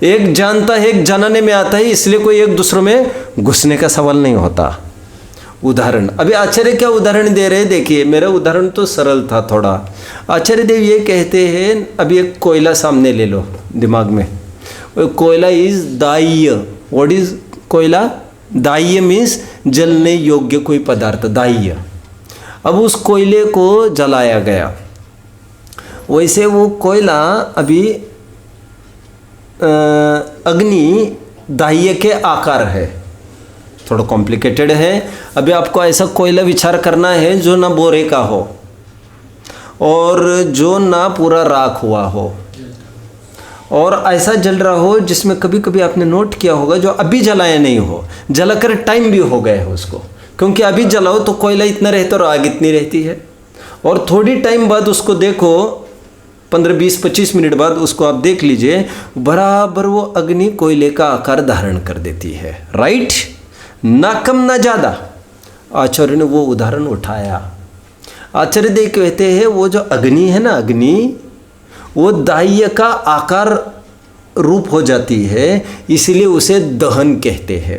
एक जानता है, एक जानने में आता है, इसलिए कोई एक दूसरे में घुसने का सवाल नहीं होता। उदाहरण अभी आचार्य क्या उदाहरण दे रहे हैं, देखिए मेरा उदाहरण तो सरल था थोड़ा। आचार्य देव ये कहते हैं, अभी एक कोयला सामने ले लो दिमाग में, कोयला इज दाह्य। व्हाट इज कोयला? दाह्य मीन्स जलने योग्य कोई पदार्थ, दाह्य। अब उस कोयले को जलाया गया, वैसे वो कोयला अभी अग्नि दाह्य के आकार है, थोड़ा कॉम्प्लिकेटेड है। अभी आपको ऐसा कोयला विचार करना है जो ना बोरे का हो और जो ना पूरा राख हुआ हो, और ऐसा जल रहा हो जिसमें कभी कभी आपने नोट किया होगा जो अभी जलाया नहीं हो, जलाकर टाइम भी हो गया है उसको, क्योंकि अभी जलाओ तो कोयला इतना रहता है और आग इतनी रहती है, और थोड़ी टाइम बाद उसको देखो 15-20-25 मिनट बाद उसको आप देख लीजिए, बराबर वो अग्नि कोयले का आकार धारण कर देती है। राइट, ना कम ना ज़्यादा। आचार्य ने वो उदाहरण उठाया। आचार्य देव कहते हैं वो जो अग्नि है ना, अग्नि वो दाह्य का आकार रूप हो जाती है, इसलिए उसे दहन कहते हैं।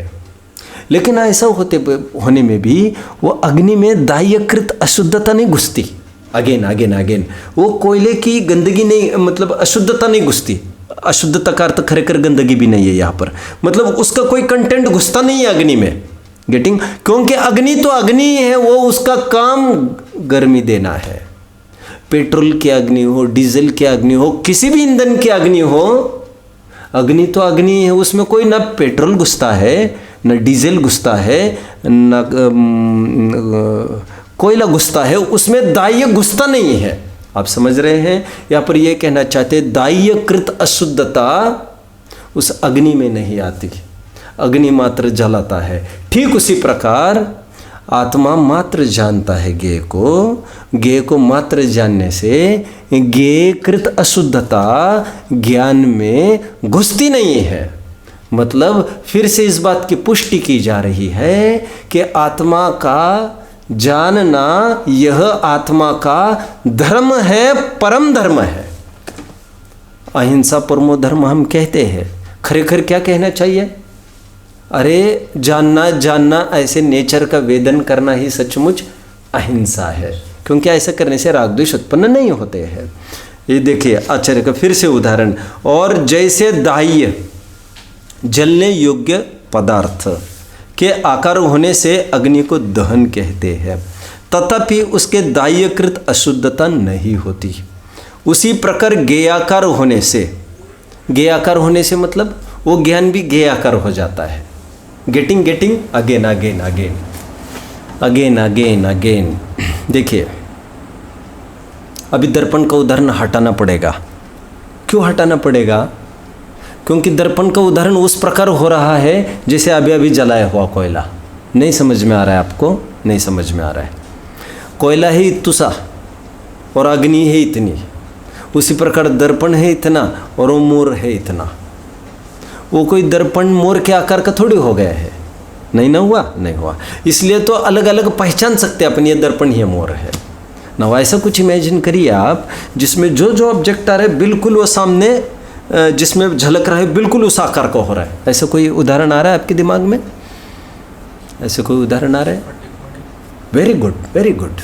लेकिन ऐसा होने में भी वो अग्नि में दाह्यकृत अशुद्धता नहीं घुसती। अगेन वो कोयले की गंदगी नहीं, मतलब अशुद्धता नहीं घुसती। अशुद्धता का अर्थ खरेखर गंदगी भी नहीं है यहाँ पर, मतलब उसका कोई कंटेंट घुसता नहीं है अग्नि में। गेटिंग? क्योंकि अग्नि तो अग्नि है, वो उसका काम गर्मी देना है। पेट्रोल की अग्नि हो, डीजल की अग्नि हो, किसी भी ईंधन की अग्नि हो, अग्नि तो अग्नि है, उसमें कोई ना पेट्रोल घुसता है, न डीजल घुसता है, न कोयला घुसता है, उसमें दाह्य घुसता नहीं है। आप समझ रहे हैं? यहाँ पर यह कहना चाहते दाह्यकृत अशुद्धता उस अग्नि में नहीं आती, अग्नि मात्र जलाता है। ठीक उसी प्रकार आत्मा मात्र जानता है ज्ञेय को मात्र जानने से ज्ञेयकृत अशुद्धता ज्ञान में घुसती नहीं है। मतलब फिर से इस बात की पुष्टि की जा रही है कि आत्मा का जानना यह आत्मा का धर्म है, परम धर्म है। अहिंसा परमो धर्म हम कहते हैं, खरेखर क्या कहना चाहिए? अरे जानना ऐसे नेचर का वेदन करना ही सचमुच अहिंसा है, क्योंकि ऐसा करने से राग द्वेष उत्पन्न नहीं होते हैं। ये देखिए आचार्य का फिर से उदाहरण, और जैसे दाह्य जलने योग्य पदार्थ के आकार होने से अग्नि को दहन कहते हैं, तथापि उसके दाह्यकृत अशुद्धता नहीं होती। उसी प्रकार ज्ञेयाकार होने से मतलब वो ज्ञान भी ज्ञेयाकार हो जाता है। Getting again. देखिए अभी दर्पण का उदाहरण हटाना पड़ेगा। क्यों हटाना पड़ेगा? क्योंकि दर्पण का उदाहरण उस प्रकार हो रहा है जैसे अभी जलाया हुआ कोयला। नहीं समझ में आ रहा है आपको? नहीं समझ में आ रहा है। कोयला है इतुसा और अग्नि है इतनी, उसी प्रकार दर्पण है इतना और वो मोर है इतना। वो कोई दर्पण मोर के आकार का थोड़ी हो गया है, नहीं हुआ। इसलिए तो अलग अलग पहचान सकते हैं अपन, ये दर्पण ही मोर है ना। ऐसा कुछ इमेजिन करिए आप जिसमें जो ऑब्जेक्ट आ रहा है बिल्कुल वो सामने जिसमें झलक रहा है बिल्कुल उस आकार का हो रहा है। ऐसा कोई उदाहरण आ रहा है आपके दिमाग में? ऐसे कोई उदाहरण आ रहा है? Very good.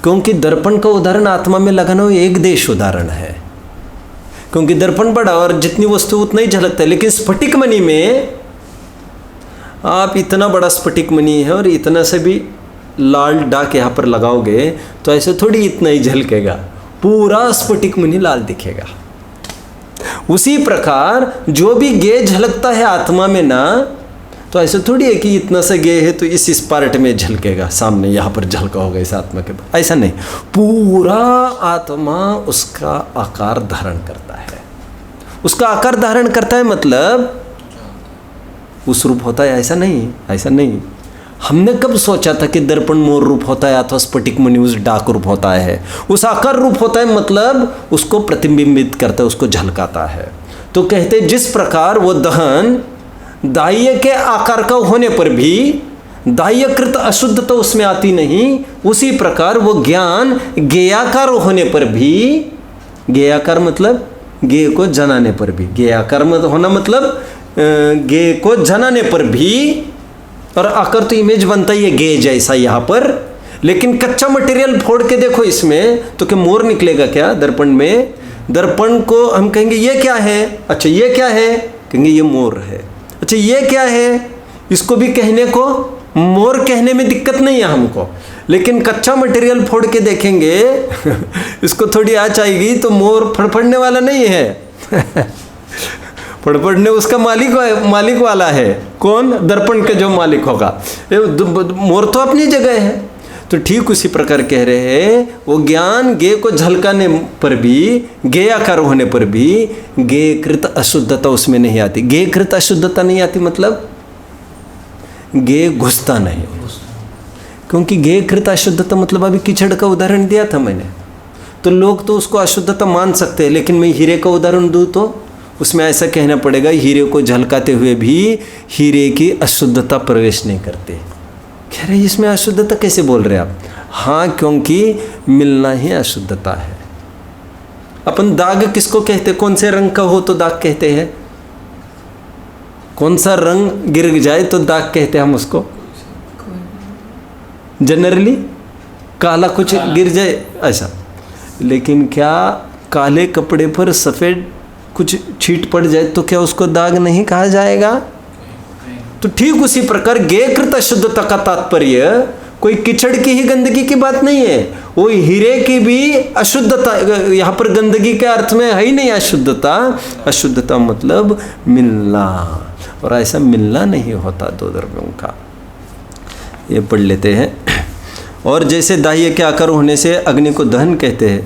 क्योंकि दर्पण का उदाहरण आत्मा में लगाना एक देश उदाहरण है, क्योंकि दर्पण बड़ा और जितनी वस्तु उतना ही झलकता है। लेकिन स्फटिक मणि में आप इतना बड़ा स्फटिक मणि है और इतना से भी लाल डाक यहाँ पर लगाओगे तो ऐसे थोड़ी इतना ही झलकेगा, पूरा स्फटिक मणि लाल दिखेगा। उसी प्रकार जो भी ज्ञेय झलकता है आत्मा में ना, तो ऐसे थोड़ी है कि इतना सा ज्ञेय है तो इस पार्ट में झलकेगा, सामने यहाँ पर झलका होगा इस आत्मा के, ऐसा नहीं। पूरा आत्मा उसका आकार धारण करता है। उसका आकार धारण करता है मतलब उस रूप होता है, ऐसा नहीं। हमने कब सोचा था कि दर्पण मोर रूप होता है अथवा स्फटिक मणि उस डाक रूप होता है? उस आकार रूप होता है, मतलब उसको प्रतिबिंबित करता है, उसको झलकाता है। तो कहते जिस प्रकार वो दहन दाह्य के आकार का होने पर भी दाह्यकृत अशुद्धता तो उसमें आती नहीं, उसी प्रकार वो ज्ञान ज्ञेयाकार होने पर भी, ज्ञेयाकार मतलब ज्ञेय को जनाने पर भी, ज्ञेयाकार होना मतलब ज्ञेय को जनाने पर भी, और आकर तो इमेज बनता ही है ज्ञेय जैसा यहाँ पर। लेकिन कच्चा मटेरियल फोड़ के देखो इसमें तो क्या मोर निकलेगा क्या दर्पण में? दर्पण को हम कहेंगे ये क्या है? अच्छा ये क्या है? कहेंगे ये मोर है। अच्छा ये क्या है? इसको भी कहने को मोर कहने में दिक्कत नहीं है हमको, लेकिन कच्चा मटेरियल फोड़ के देखेंगे इसको थोड़ी आँच आएगी तो मोर फड़फड़ने वाला नहीं है फड़फड़ने उसका मालिक वाला है। कौन? दर्पण के जो मालिक होगा। मोर तो अपनी जगह है। तो ठीक उसी प्रकार कह रहे हैं वो ज्ञान ज्ञेय को झलकाने पर भी, ज्ञेयाकार होने पर भी ज्ञेयकृत अशुद्धता उसमें नहीं आती। ज्ञेयकृत अशुद्धता नहीं आती मतलब ज्ञेय घुसता नहीं, क्योंकि ज्ञेयकृत अशुद्धता मतलब अभी कीचड़ का उदाहरण दिया था मैंने, तो लोग तो उसको अशुद्धता मान सकते हैं। लेकिन मैं हीरे का उदाहरण दूँ तो उसमें ऐसा कहना पड़ेगा हीरे को झलकाते हुए भी हीरे की अशुद्धता प्रवेश नहीं करते। कह रहे इसमें अशुद्धता कैसे बोल रहे आप? हाँ, क्योंकि मिलना ही अशुद्धता है। अपन दाग किसको कहते? कौन से रंग का हो तो दाग कहते हैं? कौन सा रंग गिर जाए तो दाग कहते हैं हम उसको? जनरली काला कुछ गिर जाए ऐसा। लेकिन क्या काले कपड़े पर सफ़ेद कुछ छींट पड़ जाए तो क्या उसको दाग नहीं कहा जाएगा? तो ठीक उसी प्रकार गेयकृत अशुद्धता का तात्पर्य कोई कीचड़ की ही गंदगी की बात नहीं है, वो हीरे की भी अशुद्धता, यहाँ पर गंदगी के अर्थ में है ही नहीं अशुद्धता। अशुद्धता मतलब मिलना, और ऐसा मिलना नहीं होता दो द्रव्यों का। ये पढ़ लेते हैं। और जैसे दाह्य के आकार होने से अग्नि को दहन कहते हैं,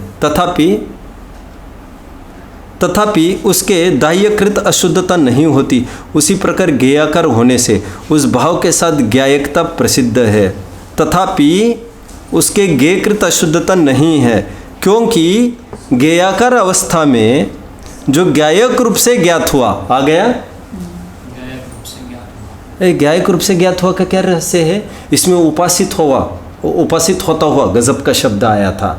तथापि उसके दाह्यकृत अशुद्धता नहीं होती, उसी प्रकार ज्ञेयाकार होने से उस भाव के साथ ज्ञायकता प्रसिद्ध है। तथापि उसके ज्ञेयकृत अशुद्धता नहीं है, क्योंकि ज्ञेयाकार अवस्था में जो ज्ञायक रूप से ज्ञात हुआ, आ गया ज्ञायक रूप से ज्ञात हुआ का क्या रहस्य है? इसमें उपासित होता हुआ गजब का शब्द आया था।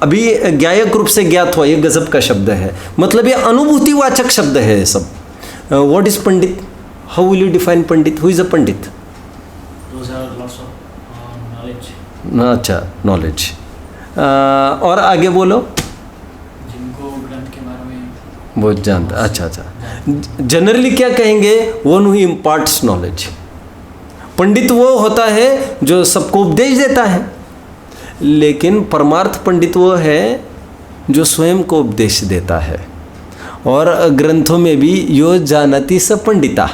अभी ज्ञायक रूप से ज्ञात हुआ, ये गजब का शब्द है, मतलब ये अनुभूतिवाचक शब्द है ये सब। What is pandit? How will you define pandit? Who is a pandit? अच्छा, नॉलेज। और आगे बोलो। जिनको ग्रंथ के बारे में बहुत जानता। अच्छा। जनरली क्या कहेंगे? One who imparts knowledge. Pandit वो होता है जो सबको उपदेश देता है, लेकिन परमार्थ पंडित वो है जो स्वयं को उपदेश देता है। और ग्रंथों में भी यो जानति स पंडिता।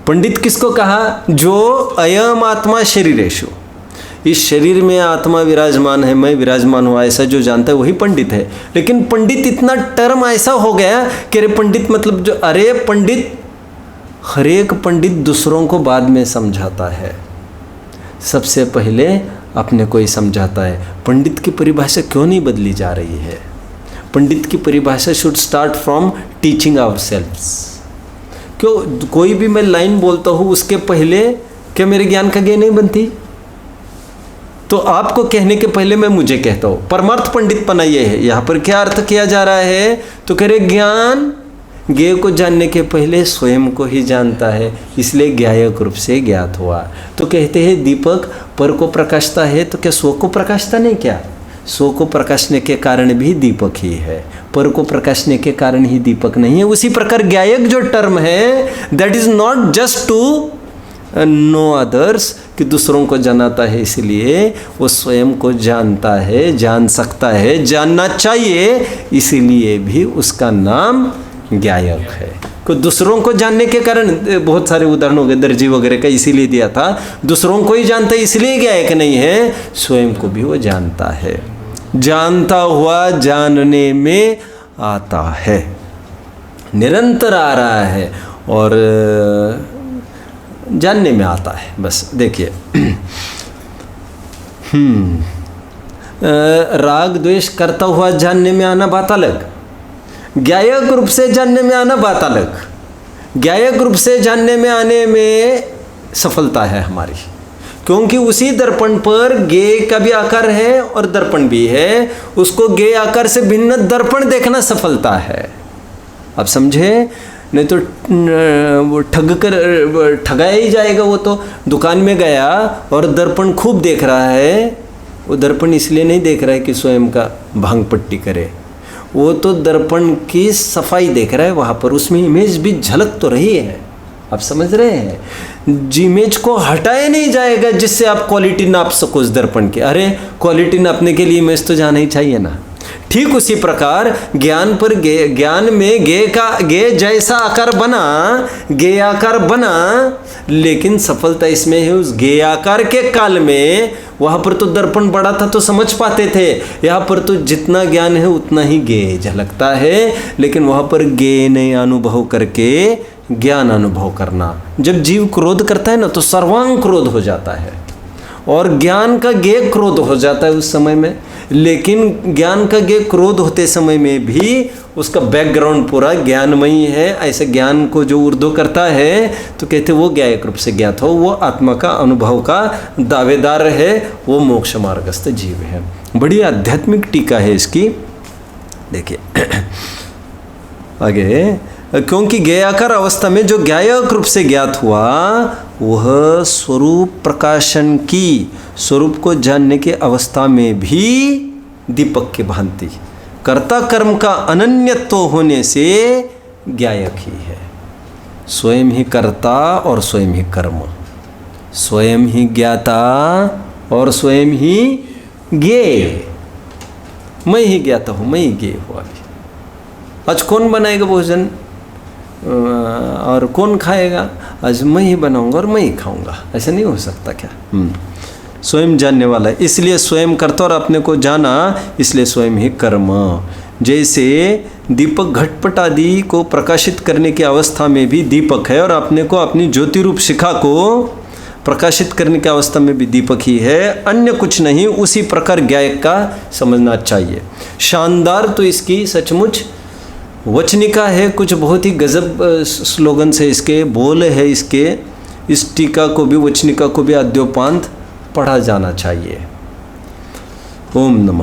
पंडित किसको कहा? जो अयम आत्मा शरीरेषु, इस शरीर में आत्मा विराजमान है, मैं विराजमान हुआ, ऐसा जो जानता है वही पंडित है। लेकिन पंडित इतना टर्म ऐसा हो गया कि अरे पंडित मतलब जो, अरे पंडित, हर एक पंडित दूसरों को बाद में समझाता है, सबसे पहले अपने को ही समझाता है। पंडित की परिभाषा क्यों नहीं बदली जा रही है? पंडित की परिभाषा should start from teaching ourselves. क्यों कोई भी मैं लाइन बोलता हूँ उसके पहले क्या मेरे ज्ञान का ज्ञान नहीं बनती? तो आपको कहने के पहले मैं मुझे कहता हूँ। परमार्थ पंडितपना ये है। यहाँ पर क्या अर्थ किया जा रहा है? तो कह रहे ज्ञान ज्ञेय को जानने के पहले स्वयं को ही जानता है, इसलिए ज्ञायक रूप से ज्ञात हुआ। तो कहते हैं दीपक पर को प्रकाशता है, तो क्या स्व को प्रकाशता नहीं? क्या स्व को प्रकाशने के कारण भी दीपक ही है, पर को प्रकाशने के कारण ही दीपक नहीं है। उसी प्रकार ज्ञायक जो टर्म है, that is not just to know others, कि दूसरों को जानता है, इसलिए वो स्वयं को जानता है, जान सकता है, जानना चाहिए, इसीलिए भी उसका नाम ज्ञायक है। को दूसरों को जानने के कारण बहुत सारे उदाहरण हो गए, दर्जी वगैरह का इसीलिए दिया था। दूसरों को ही जानता है इसलिए ज्ञायक नहीं है, स्वयं को भी वो जानता है। जानता हुआ जानने में आता है, निरंतर आ रहा है और जानने में आता है। बस देखिए, राग द्वेष करता हुआ जानने में आना बात अलग, ज्ञायक रूप से जानने में आना बात अलग। ज्ञायक रूप से जानने में आने में सफलता है हमारी, क्योंकि उसी दर्पण पर ज्ञेय का भी आकार है और दर्पण भी है, उसको ज्ञेय आकार से भिन्न दर्पण देखना सफलता है। अब समझे? नहीं तो वो ठगाया ही जाएगा। वो तो दुकान में गया और दर्पण खूब देख रहा है, वो दर्पण इसलिए नहीं देख रहा है कि स्वयं का भांग पट्टी करे, वो तो दर्पण की सफाई देख रहा है, वहाँ पर उसमें इमेज भी झलक तो रही है। आप समझ रहे हैं? इमेज को हटाया नहीं जाएगा जिससे आप क्वालिटी नाप सको उस दर्पण की। अरे क्वालिटी नापने के लिए इमेज तो जाना ही चाहिए ना। ठीक उसी प्रकार ज्ञान पर ज्ञान में ज्ञेय जैसा आकार बना, ज्ञेय आकार बना, लेकिन सफलता इसमें है उस ज्ञेय आकार के काल में। वहाँ पर तो दर्पण बड़ा था तो समझ पाते थे, यहाँ पर तो जितना ज्ञान है उतना ही ज्ञेय झलकता है, लेकिन वहाँ पर ज्ञेय नहीं अनुभव करके ज्ञान अनुभव करना। जब जीव क्रोध करता है ना तो सर्वांग क्रोध हो जाता है और ज्ञान का ज्ञेय क्रोध हो जाता है उस समय में। लेकिन ज्ञान का ज्ञेय क्रोध होते समय में भी उसका बैकग्राउंड पूरा ज्ञानमयी है। ऐसे ज्ञान को जो ऊर्ध्व करता है तो कहते वो ज्ञायक रूप से ज्ञात हो, वो आत्मा का अनुभव का दावेदार है, वो मोक्ष मार्गस्थ जीव है। बड़ी आध्यात्मिक टीका है इसकी। देखिए आगे, क्योंकि ज्ञेयाकार अवस्था में जो ज्ञायक रूप से ज्ञात हुआ वह स्वरूप प्रकाशन की, स्वरूप को जानने की अवस्था में भी दीपक की भांति कर्ता कर्म का अनन्यत्व होने से ज्ञायक ही है। स्वयं ही कर्ता और स्वयं ही कर्म, स्वयं ही ज्ञाता और स्वयं ही ज्ञेय। मैं ही ज्ञाता हूँ, मैं ही ज्ञेय हूँ। अभी आज कौन बनाएगा भोजन और कौन खाएगा? आज मैं ही बनाऊंगा और मैं ही खाऊंगा, ऐसा नहीं हो सकता क्या? स्वयं जानने वाला है, इसलिए स्वयं करता और अपने को जाना, इसलिए स्वयं ही कर्म। जैसे दीपक घटपट आदि को प्रकाशित करने की अवस्था में भी दीपक है और अपने को अपनी ज्योति रूप शिखा को प्रकाशित करने की अवस्था में भी दीपक ही है, अन्य कुछ नहीं। उसी प्रकार ज्ञायक का समझना चाहिए। शानदार तो इसकी सचमुच वचनिका है, कुछ बहुत ही गजब स्लोगन से इसके बोल है। इसके इस टीका को भी, वचनिका को भी आद्योपांत पढ़ा जाना चाहिए। ओम नमः।